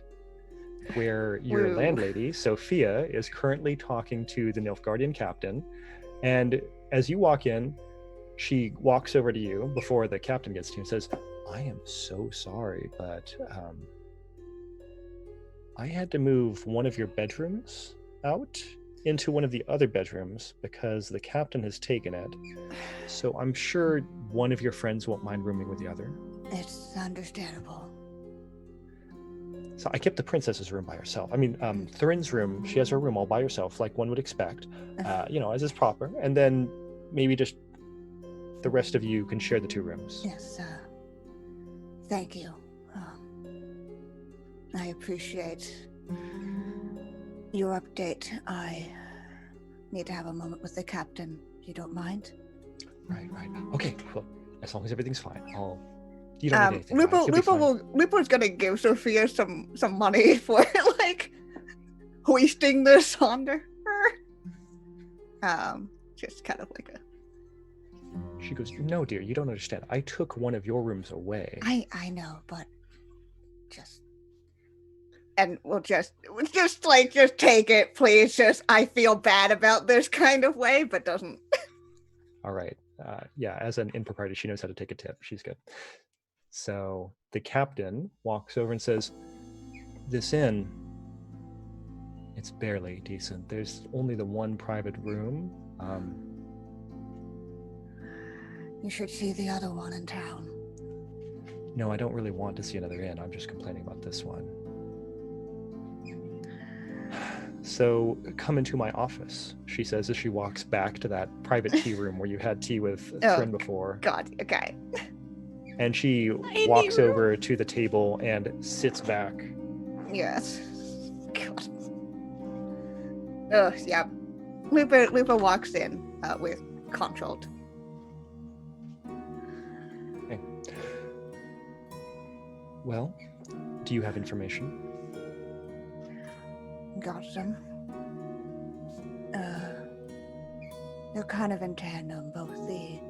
S5: where your
S2: Woo.
S5: landlady, Sophia, is currently talking to the Nilfgaardian captain. And as you walk in, she walks over to you before the captain gets to you and says, I am so sorry, but I had to move one of your bedrooms out into one of the other bedrooms because the captain has taken it. So I'm sure one of your friends won't mind rooming with the other.
S2: It's understandable.
S5: So I kept the princess's room by herself. I mean, Thurin's room, she has her room all by herself, like one would expect, as is proper. And then maybe just the rest of you can share the two rooms.
S2: Yes, thank you. I appreciate your update. need to have a moment with the captain, if you don't mind.
S5: Right. Okay, well, as long as everything's fine, you don't need anything.
S2: Lupo's gonna give Sophia some money for like hoisting this onto her. Just kind of like a.
S5: She goes, "No, dear, you don't understand. I took one of your rooms away."
S2: I know, but and we'll just take it, please. Just I feel bad about this kind of way, but doesn't.
S5: All right. Yeah, as an impropriety, she knows how to take a tip. She's good. So the captain walks over and says, "This inn, it's barely decent. There's only the one private room.
S2: You should see the other one in town."
S5: No, I don't really want to see another inn. I'm just complaining about this one. So come into my office, she says as she walks back to that private tea room where you had tea with Thryn before.
S2: God, okay.
S5: And she walks over to the table and sits back.
S2: Yes. God. Oh, yeah. Lupa walks in with Controlled.
S5: Okay. Well, do you have information?
S2: Got some. They're kind of in tandem, both the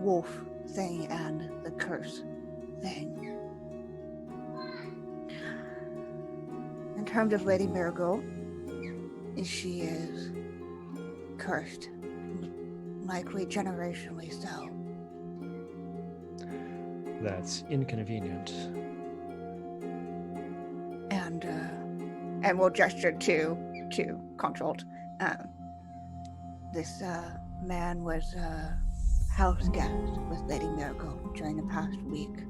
S2: wolf thing and the curse thing. In terms of Lady Marigold, she is cursed, likely generationally so.
S5: That's inconvenient.
S2: And we'll gesture to Controlled. This man was a house guest with Lady Marigold during the past week.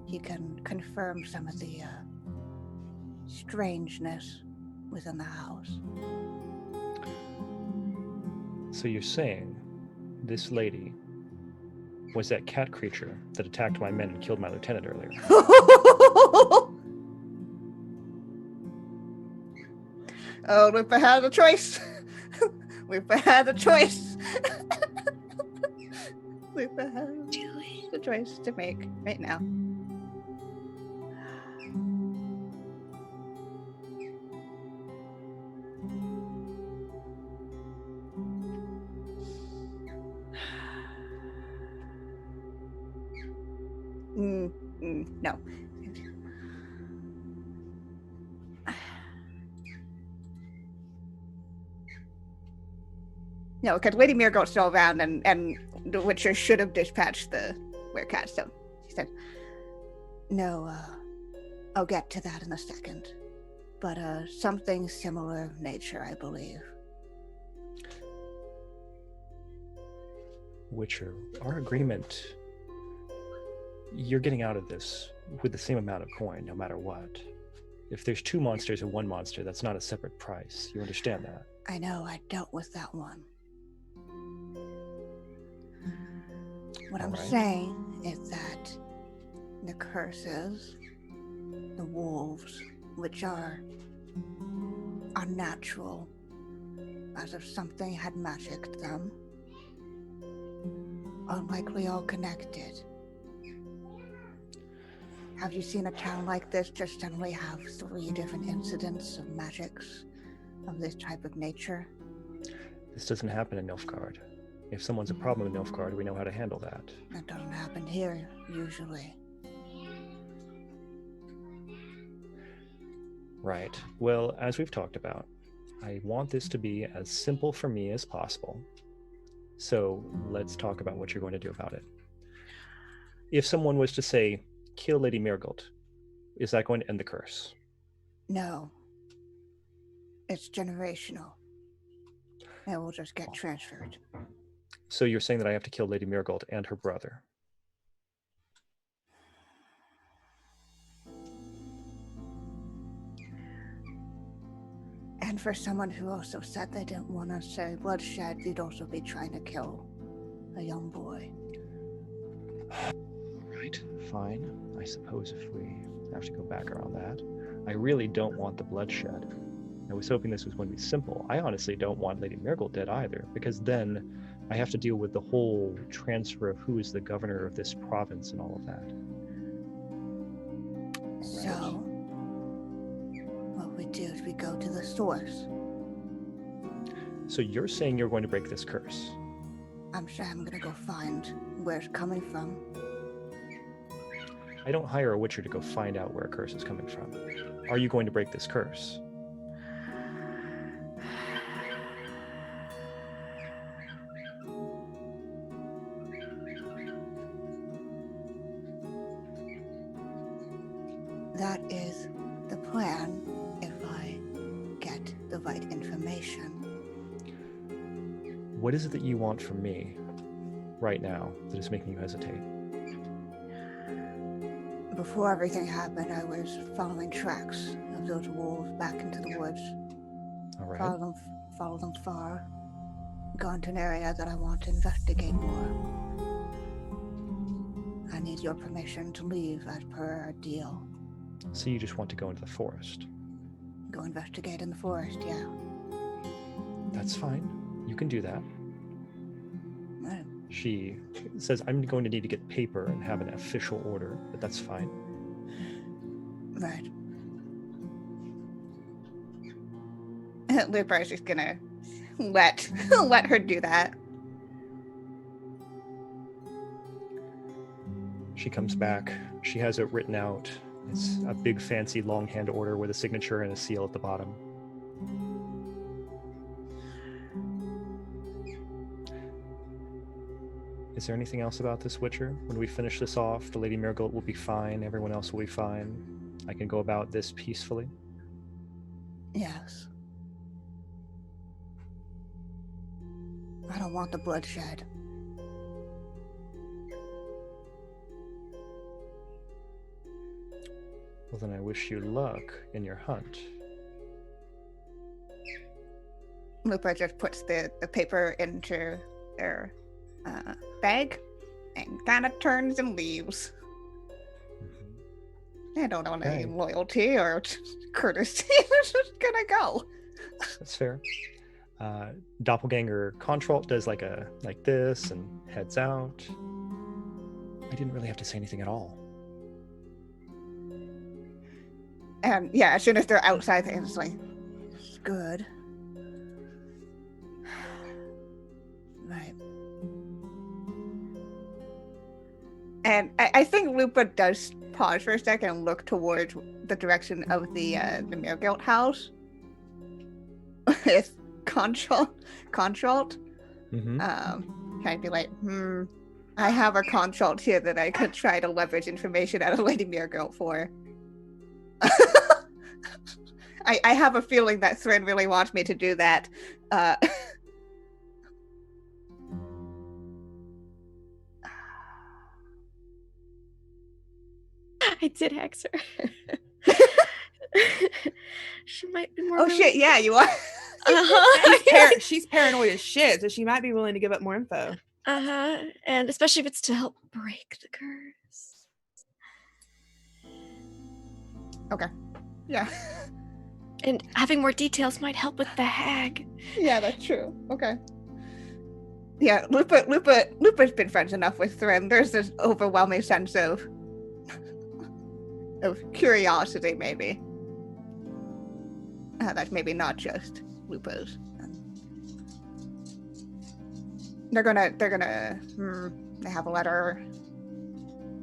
S2: He can confirm some of the strangeness within the house.
S5: So you're saying this lady was that cat creature that attacked my men and killed my lieutenant earlier?
S2: Oh, Lupa had a choice. Lupa had a choice. Lupa has a choice to make right now. No. No, because Lady Marigold's still around, and the Witcher should have dispatched the werecat. So she said, "No, I'll get to that in a second. But something similar nature, I believe."
S5: Witcher, our agreement, you're getting out of this with the same amount of coin, no matter what. If there's two monsters and one monster, that's not a separate price. You understand that?
S2: I know, I dealt with that one. What I'm saying is that the curses, the wolves, which are unnatural, as if something had magicked them, are likely all connected. Have you seen a town like this just suddenly have 3 different incidents of magics of this type of nature?
S5: This doesn't happen in Nilfgaard. If someone's a problem in Nilfgaard, we know how to handle that.
S2: That doesn't happen here, usually.
S5: Right. Well, as we've talked about, I want this to be as simple for me as possible. So let's talk about what you're going to do about it. If someone was to say, kill Lady Marigold, is that going to end the curse?
S2: No. It's generational. It will just get transferred.
S5: So you're saying that I have to kill Lady Marigold and her brother?
S2: And for someone who also said they didn't want to say bloodshed, you'd also be trying to kill a young boy.
S5: Right, fine. I suppose if we have to go back around that. I really don't want the bloodshed. I was hoping this was going to be simple. I honestly don't want Lady Marigold dead either, because then I have to deal with the whole transfer of who is the governor of this province and all of that.
S2: So, what we do is we go to the source.
S5: So you're saying you're going to break this curse?
S2: I'm sure I'm gonna go find where it's coming from.
S5: I don't hire a witcher to go find out where a curse is coming from. Are you going to break this curse?
S2: That is the plan if I get the right information.
S5: What is it that you want from me right now that is making you hesitate?
S2: Before everything happened, I was following tracks of those wolves back into the woods.
S5: All right.
S2: Follow them far. Gone to an area that I want to investigate more. I need your permission to leave as per our deal.
S5: So you just want to go into the forest?
S2: Go investigate in the forest, yeah.
S5: That's fine. You can do that.
S2: Right.
S5: She says, I'm going to need to get paper and have an official order, but that's fine.
S2: Right. Lupa is just gonna let her do that.
S5: She comes back. She has it written out. It's a big fancy longhand order with a signature and a seal at the bottom. Is there anything else about this Witcher? When we finish this off, the Lady Marigold will be fine, everyone else will be fine. I can go about this peacefully.
S2: Yes. I don't want the bloodshed.
S5: Well, then I wish you luck in your hunt.
S2: Lupa just puts the paper into their bag and kind of turns and leaves. I don't know any loyalty or courtesy. I'm just gonna go.
S5: That's fair. Doppelganger Contralt does like this and heads out. I didn't really have to say anything at all.
S2: And yeah, as soon as they're outside, it's like, it's good. Right. And I think Lupa does pause for a second and look towards the direction of the Marigold house. With Contralt.
S5: Mm-hmm.
S2: Kind of be like, I have a Contralt here that I could try to leverage information out of Lady Marigold for. I have a feeling that Thrin really wants me to do that.
S3: I did hex her. She might be more.
S2: Oh shit! Yeah, you are.
S4: She's paranoid as shit, so she might be willing to give up more info.
S3: And especially if it's to help break the curse.
S2: Okay. Yeah.
S3: And having more details might help with the hag.
S2: Yeah, that's true. Okay. Yeah, Lupa's been friends enough with Thrin. There's this overwhelming sense of curiosity, maybe. That's maybe not just Lupa's. They have a letter.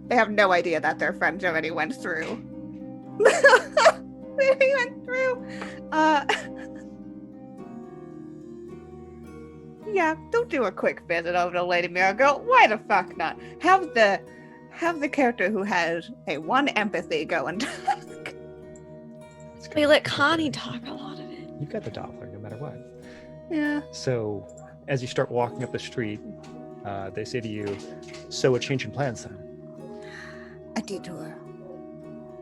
S2: They have no idea that their friends already went through. Yeah, don't do a quick visit over to Lady Marigold. Why the fuck not? Have the character who has a one empathy go and talk.
S3: We let Connie talk a lot of it.
S5: You've got the Doppler no matter what.
S2: Yeah.
S5: So as you start walking up the street, they say to you, so a change in plans then?
S2: A detour.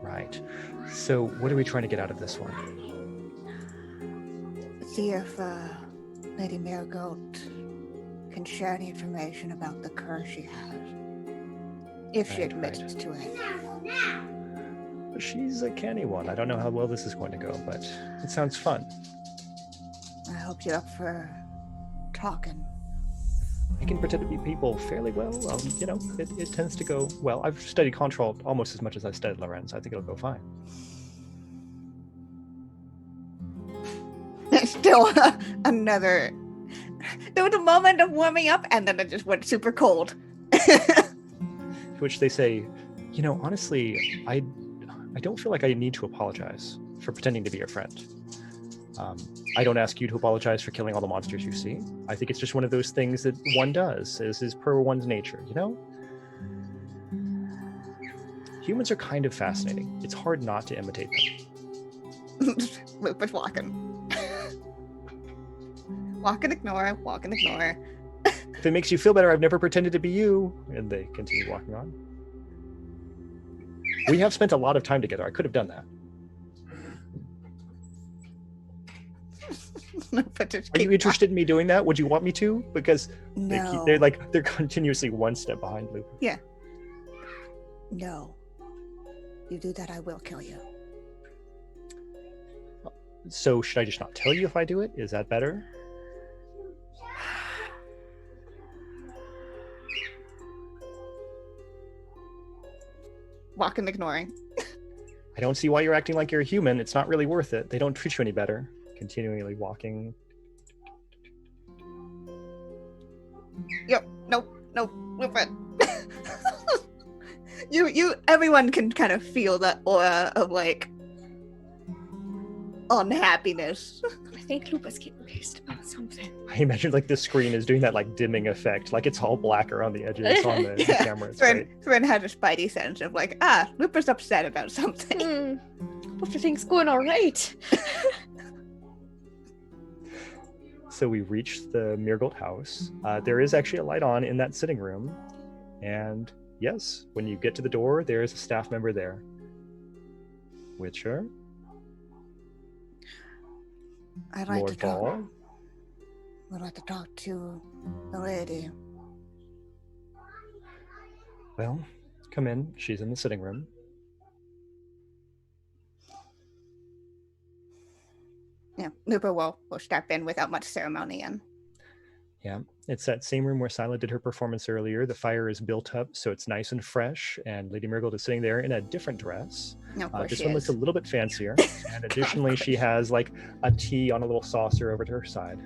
S5: Right. So what are we trying to get out of this one?
S2: See if Lady Marigold can share any information about the curse she has. If she admits to it.
S5: She's a canny one. I don't know how well this is going to go, but it sounds fun.
S2: I hope you're up for talking.
S5: I can pretend to be people fairly well. It tends to go well. I've studied Contralt almost as much as I studied Lorenz. I think it'll go fine.
S2: Still another. There was a moment of warming up, and then it just went super cold.
S5: To which they say, honestly, I don't feel like I need to apologize for pretending to be your friend. I don't ask you to apologize for killing all the monsters you see. I think it's just one of those things that one does, is per one's nature, Humans are kind of fascinating. It's hard not to imitate them.
S2: Lupus walking. Walk and ignore, walk and ignore.
S5: If it makes you feel better, I've never pretended to be you. And they continue walking on. We have spent a lot of time together. I could have done that. Are you interested in me doing that? Would you want me to? Because
S2: No.
S5: they're continuously one step behind Luke.
S2: Yeah. No. You do that, I will kill you.
S5: So should I just not tell you if I do it? Is that better?
S2: Walk and ignoring.
S5: I don't see why you're acting like you're a human. It's not really worth it. They don't treat you any better. Continually walking.
S2: Yep. Nope. Lupus. Everyone can kind of feel that aura of unhappiness.
S3: I think Lupus getting pissed about something.
S5: I imagine the screen is doing that dimming effect. It's all black around the edges on the camera. It's great.
S2: Thrin has a spidey sense of Lupus upset about something.
S3: Hope everything's going all right.
S5: So we reach the Mirgold house. There is actually a light on in that sitting room. And yes, when you get to the door, there is a staff member there. Witcher.
S2: I'd like
S5: Lord
S2: to talk.
S5: Ball.
S2: I'd like to talk to the lady.
S5: Well, come in. She's in the sitting room.
S2: Yeah, Lupa will step in without much ceremony and
S5: Yeah, it's that same room where Scylla did her performance earlier. The fire is built up, so it's nice and fresh, and Lady Mirgold is sitting there in a different dress.
S2: of course
S5: This
S2: she
S5: one
S2: is.
S5: looks a little bit fancier, and additionally she has a tea on a little saucer over to her side.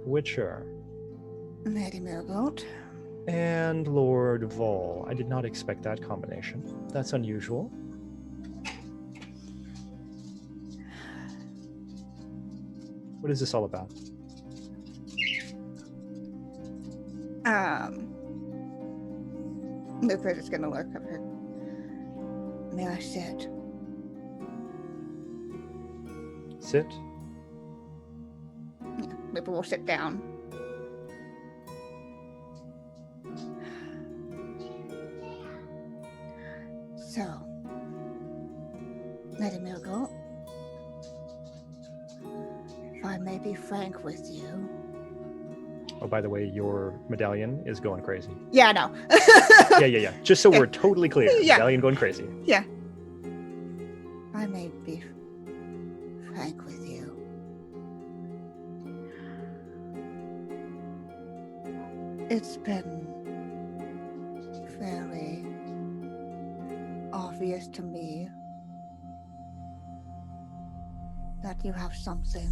S5: Witcher.
S2: Lady Mirgold.
S5: And Lord Vol. I did not expect that combination. That's unusual. What is this all about?
S2: Lupa is gonna look up her. May I sit?
S5: Sit.
S2: Yeah, Lupa will sit down. So, Lady Mirgold, if I may be frank with you.
S5: Oh, by the way, your medallion is going crazy.
S2: Yeah, no.
S5: Yeah. Just so we're totally clear.
S2: Yeah.
S5: Medallion going crazy.
S2: Yeah. I may be frank with you. It's been fairly obvious to me that you have something,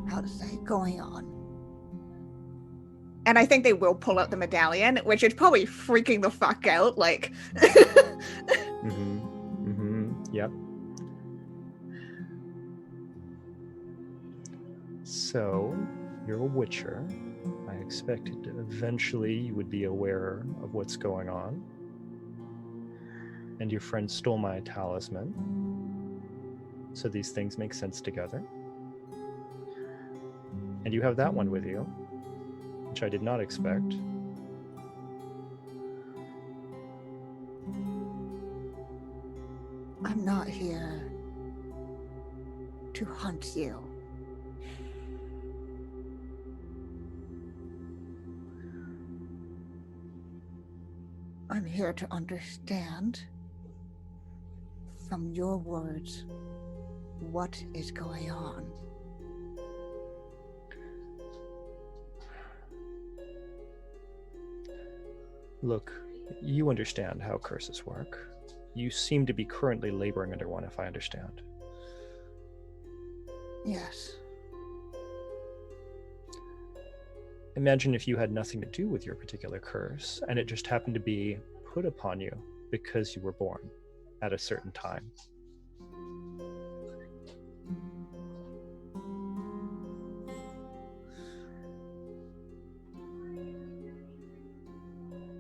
S2: how to say, going on. And I think they will pull out the medallion, which is probably freaking the fuck out,
S5: Yep. So, you're a witcher. I expected eventually you would be aware of what's going on. And your friend stole my talisman. So these things make sense together. And you have that one with you, which I did not expect.
S2: I'm not here to hunt you. I'm here to understand from your words what is going on.
S5: Look, you understand how curses work. You seem to be currently laboring under one, if I understand.
S2: Yes.
S5: Imagine if you had nothing to do with your particular curse, and it just happened to be put upon you because you were born at a certain time.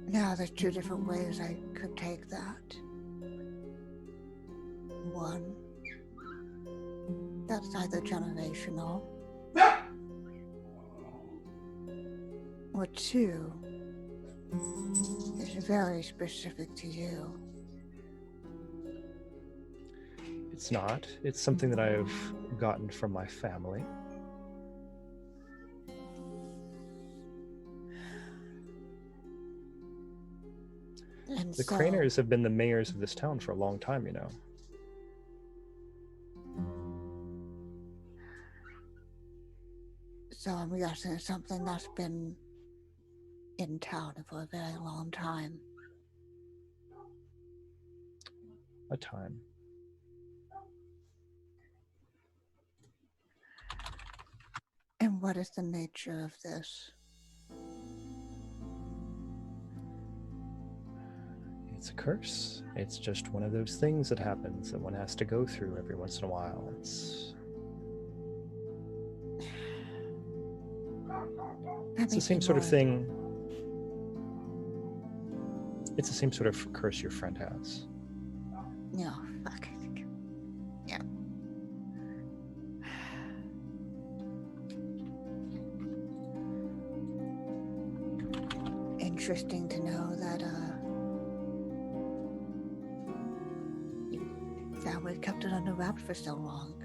S2: Now, there's two different ways I could take that. One, that's either generational, or two, is very specific to you.
S5: It's not. It's something that I've gotten from my family.
S2: And
S5: The
S2: so,
S5: Craners have been the mayors of this town for a long time, you know.
S2: so I'm guessing it's something that's been in town for a very long time.
S5: A time.
S2: And what is the nature of this?
S5: It's a curse. It's just one of those things that happens that one has to go through every once in a while. It's the same sort of thing. It's the same sort of curse your friend has.
S2: No, fuck. Yeah. Interesting to know that your family kept it under wraps for so long.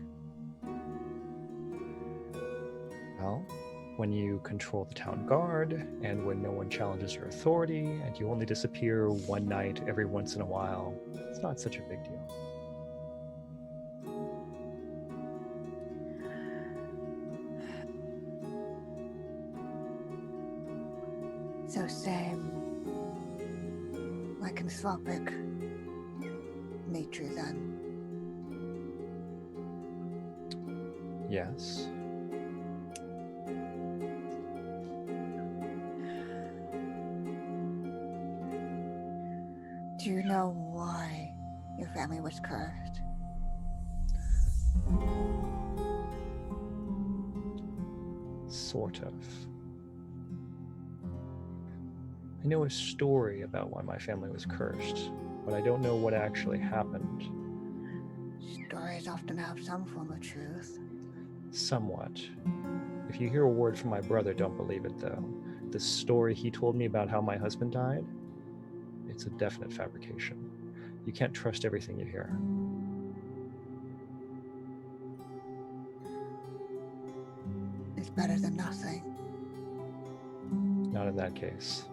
S5: Well, when you control the town guard, and when no one challenges your authority, and you only disappear one night every once in a while, it's not such a big deal.
S2: So same lycanthropic nature then.
S5: Yes.
S2: Do you know why your family was cursed?
S5: Sort of. I know a story about why my family was cursed, but I don't know what actually happened.
S2: Stories often have some form of truth.
S5: Somewhat. If you hear a word from my brother, don't believe it, though. The story he told me about how my husband died, it's a definite fabrication. You can't trust everything you hear.
S2: It's better than nothing.
S5: Not in that case.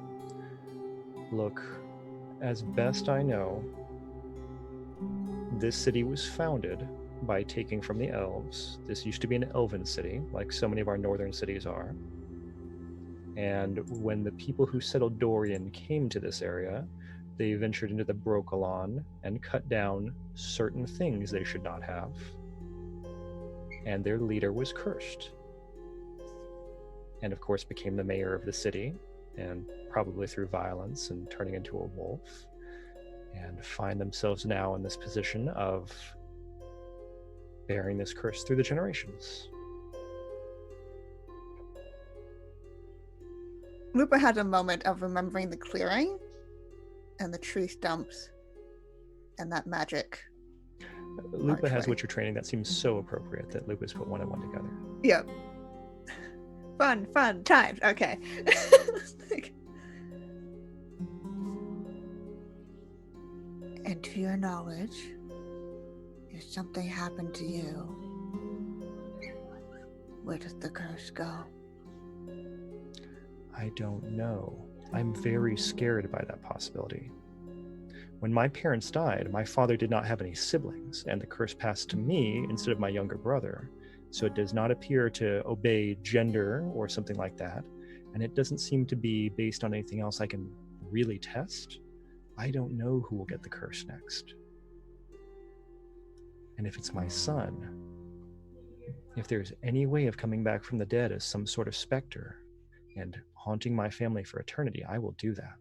S5: Look, as best I know, this city was founded by taking from the elves. This used to be an elven city, like so many of our northern cities are. And when the people who settled Dorian came to this area, they ventured into the Brokilon and cut down certain things they should not have. And their leader was cursed. And of course became the mayor of the city, and probably through violence and turning into a wolf, and find themselves now in this position of bearing this curse through the generations.
S2: Lupa had a moment of remembering the clearing and the tree stumps and that magic.
S5: Lupa has
S2: Archway.
S5: Witcher training that seems so appropriate that Lupa's put one and one together.
S2: Yep. Fun times. Okay. And to your knowledge, if something happened to you, where does the curse go?
S5: I don't know. I'm very scared by that possibility. When my parents died, my father did not have any siblings, and the curse passed to me instead of my younger brother. So it does not appear to obey gender or something like that, and it doesn't seem to be based on anything else I can really test. I don't know who will get the curse next. And if it's my son, if there's any way of coming back from the dead as some sort of specter and haunting my family for eternity, I will do that.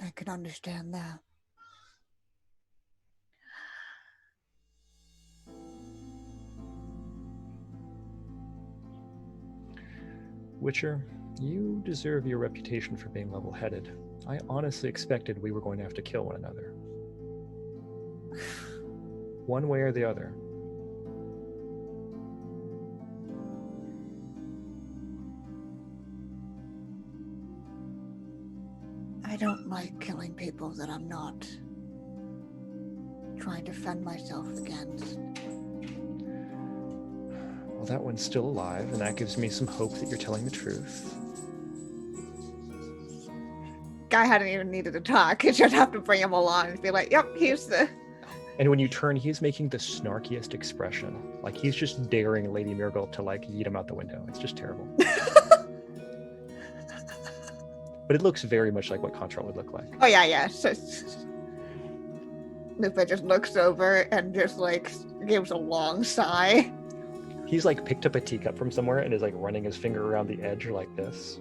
S2: I can understand that.
S5: Witcher, you deserve your reputation for being level-headed. I honestly expected we were going to have to kill one another. One way or the other.
S2: I don't like killing people that I'm not trying to fend myself against.
S5: Well, that one's still alive, and that gives me some hope that you're telling the truth.
S2: Guy hadn't even needed to talk. You just have to bring him along and be like, yep, here's the...
S5: And when you turn, he's making the snarkiest expression. Like he's just daring Lady Muriel to like yeet him out the window. It's just terrible. But it looks very much like what Contral would look like.
S2: Oh, yeah. So, Lupa just looks over and just like gives a long sigh.
S5: He's like picked up a teacup from somewhere and is like running his finger around the edge like this.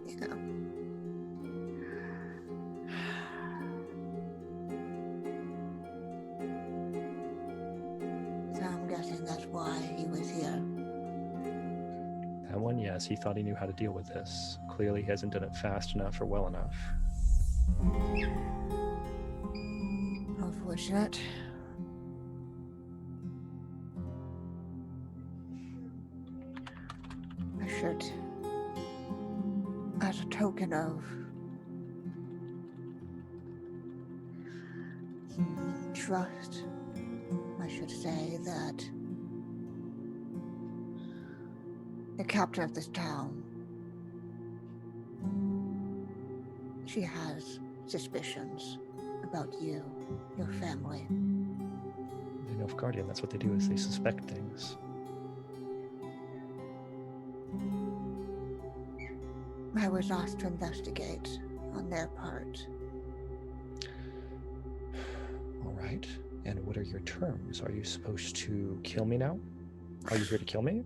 S2: Yeah. So I'm guessing that's why he was here.
S5: That one, yes, he thought he knew how to deal with this. Clearly he hasn't done it fast enough or well enough.
S2: Unfortunate. I should, as a token of trust, I should say that the captain of this town, she has suspicions about you, your family.
S5: The Nilfgaardian, that's what they do, is they suspect things.
S2: I was asked to investigate on their part.
S5: All right. And what are your terms? Are you supposed to kill me now? Are you here to kill me?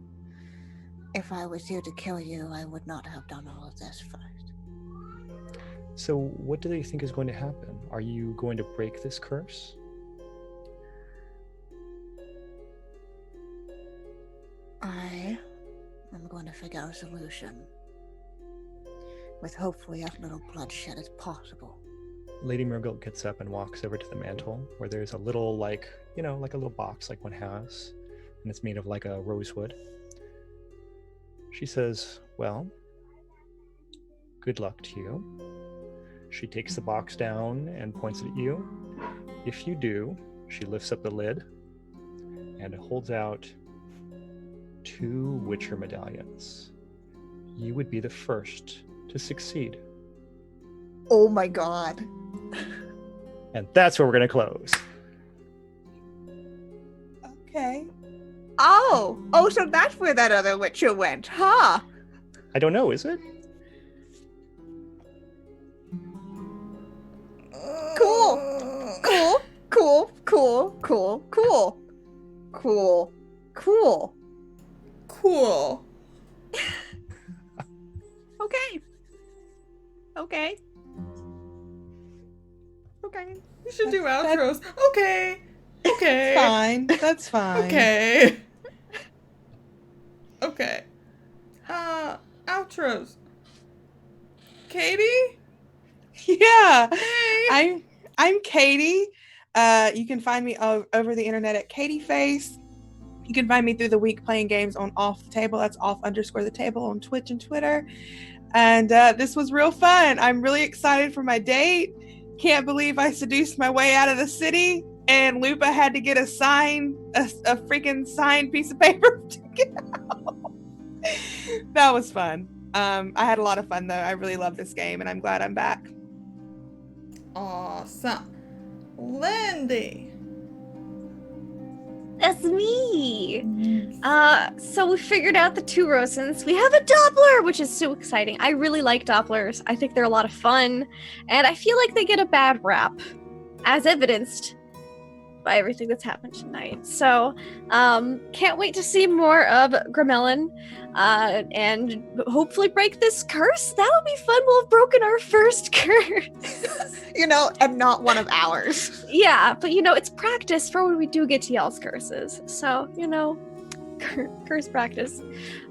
S2: If I was here to kill you, I would not have done all of this first.
S5: So what do they think is going to happen? Are you going to break this curse?
S2: I am going to figure out a solution with hopefully as little bloodshed as possible.
S5: Lady Muriel gets up and walks over to the mantle where there's a little like a little box like one has, and it's made of like a rosewood. She says, well, good luck to you. She takes the box down and points it at you. If you do, she lifts up the lid and holds out 2 Witcher medallions. You would be the first to succeed.
S2: Oh my god.
S5: And that's where we're going to close.
S4: Okay.
S2: Oh, so that's where that other Witcher went, huh?
S5: I don't know, is it?
S1: Cool.
S2: Okay.
S1: We should do
S4: That's-
S1: outros. Okay.
S4: Fine. That's fine.
S1: Okay. Okay. Outros. Katie?
S4: Yeah.
S1: Hey.
S4: I'm Katie. You can find me over the internet at Katie Face. You can find me through the week playing games on Off the Table. That's off_the table on Twitch and Twitter. And this was real fun. I'm really excited for my date. Can't believe I seduced my way out of the city. and Lupa had to get a freaking signed piece of paper to get out. That was fun. I had a lot of fun though. I really love this game, and I'm glad I'm back.
S1: Awesome. Lindy.
S3: That's me. So we figured out the 2 Rosens. We have a Doppler, which is so exciting. I really like Dopplers. I think they're a lot of fun, and I feel like they get a bad rap, as evidenced by everything that's happened tonight. So, can't wait to see more of Gramelin, and hopefully break this curse. That'll be fun. We'll have broken our first curse.
S2: And not one of ours.
S3: Yeah, but it's practice for when we do get to y'all's curses. So, curse practice.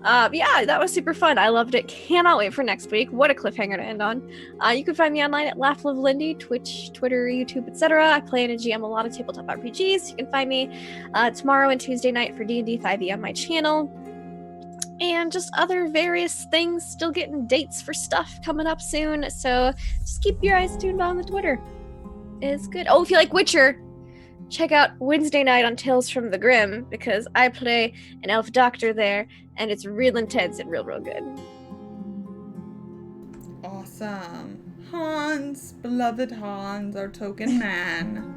S3: Yeah, that was super fun. I loved it. Cannot wait for next week. What a cliffhanger to end on. You can find me online at LaughLoveLindy, Twitch, Twitter, YouTube, etc. I play and GM a lot of tabletop RPGs. You can find me tomorrow and Tuesday night for D&D 5e on my channel. And just other various things. Still getting dates for stuff coming up soon. So just keep your eyes tuned on the Twitter. It's good. Oh, if you like Witcher, check out Wednesday night on Tales from the Grim, because I play an elf doctor there, and it's real intense and real good.
S1: Awesome. Hans, beloved Hans, our token man.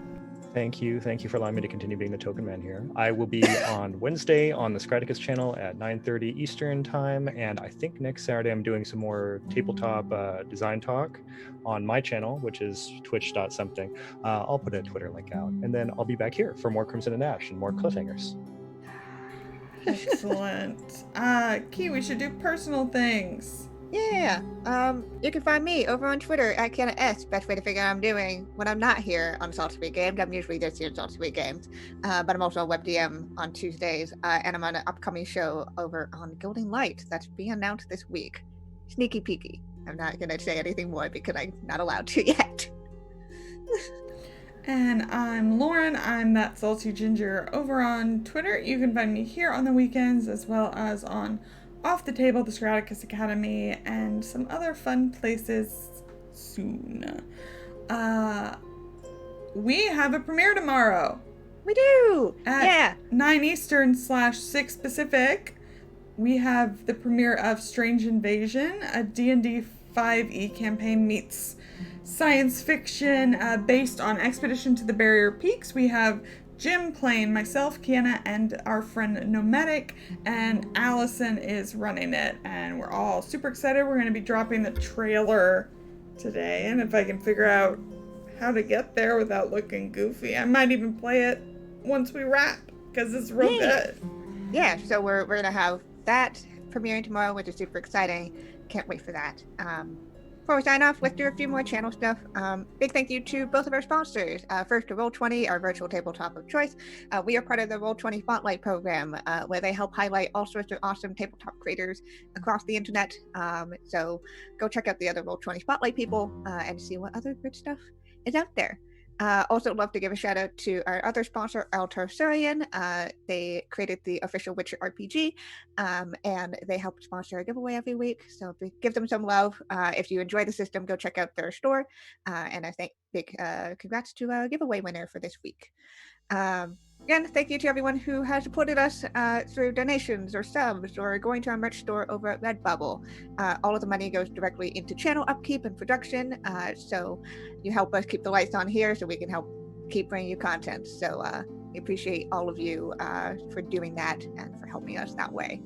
S5: Thank you for allowing me to continue being the token man here. I will be on Wednesday on the Scraticus channel at 9:30 Eastern time, and I think next Saturday I'm doing some more tabletop design talk on my channel, which is twitch.something. I'll put a Twitter link out, and then I'll be back here for more Crimson and Ash and more cliffhangers.
S1: Excellent. Key, we should do personal things.
S2: Yeah. You can find me over on Twitter at KennaS. Best way to figure out how I'm doing when I'm not here on Salty Sweet Games. I'm usually this here on Salty Sweet Games. But I'm also a WebDM on Tuesdays. And I'm on an upcoming show over on Gilding Light that's being announced this week. Sneaky peeky. I'm not going to say anything more because I'm not allowed to yet.
S1: And I'm Lauren. I'm that salty ginger over on Twitter. You can find me here on the weekends as well as on Off the Table, the Scraticus Academy, and some other fun places soon. We have a premiere tomorrow.
S2: We do!
S1: At 9 Eastern / 6 Pacific. We have the premiere of Strange Invasion, a D&D 5e campaign meets science fiction based on Expedition to the Barrier Peaks. We have Jim playing myself, Kiana, and our friend Nomadic, and Allison is running it, and we're all super excited. We're going to be dropping the trailer today, and if I can figure out how to get there without looking goofy, I might even play it once we wrap, because it's real good.
S2: Yeah, so we're going to have that premiering tomorrow, which is super exciting. Can't wait for that. Before we sign off, let's do a few more channel stuff. Big thank you to both of our sponsors. First to Roll20, our virtual tabletop of choice. We are part of the Roll20 Spotlight program, where they help highlight all sorts of awesome tabletop creators across the internet. So go check out the other Roll20 Spotlight people and see what other good stuff is out there. Also love to give a shout out to our other sponsor, Altarsurian. They created the official Witcher RPG, and they help sponsor a giveaway every week. So give them some love. If you enjoy the system, go check out their store. And I think big congrats to our giveaway winner for this week. Again, thank you to everyone who has supported us through donations or subs or going to our merch store over at Redbubble. All of the money goes directly into channel upkeep and production, so you help us keep the lights on here so we can help keep bringing you content. So we appreciate all of you for doing that and for helping us that way.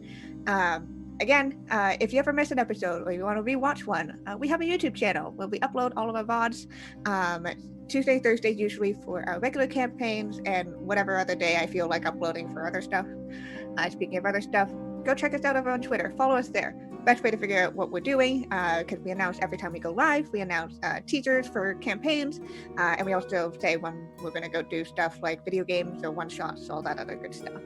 S2: Again, if you ever miss an episode or you want to rewatch one, we have a YouTube channel where we upload all of our VODs. Tuesday, Thursdays usually for our regular campaigns, and whatever other day I feel like uploading for other stuff. Speaking of other stuff, go check us out over on Twitter. Follow us there. Best way to figure out what we're doing, because we announce every time we go live. We announce teasers for campaigns, and we also say when we're going to go do stuff like video games or one-shots, all that other good stuff.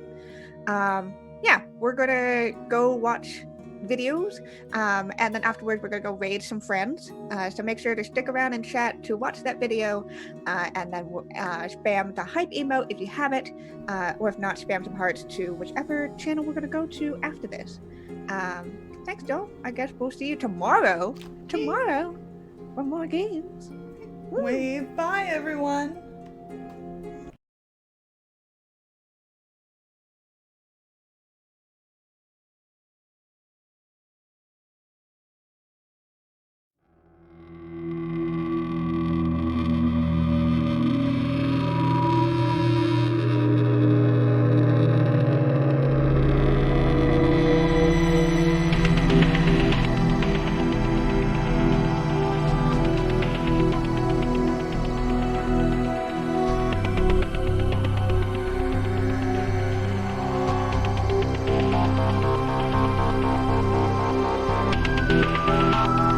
S2: Yeah, we're going to go watch videos, and then afterwards we're gonna go raid some friends, so make sure to stick around and chat to watch that video, and then spam the hype emote if you have it, or if not, spam some hearts to whichever channel we're gonna go to after this. Thanks, Joe. I guess we'll see you tomorrow for more games.
S1: Wave bye, everyone. Bye.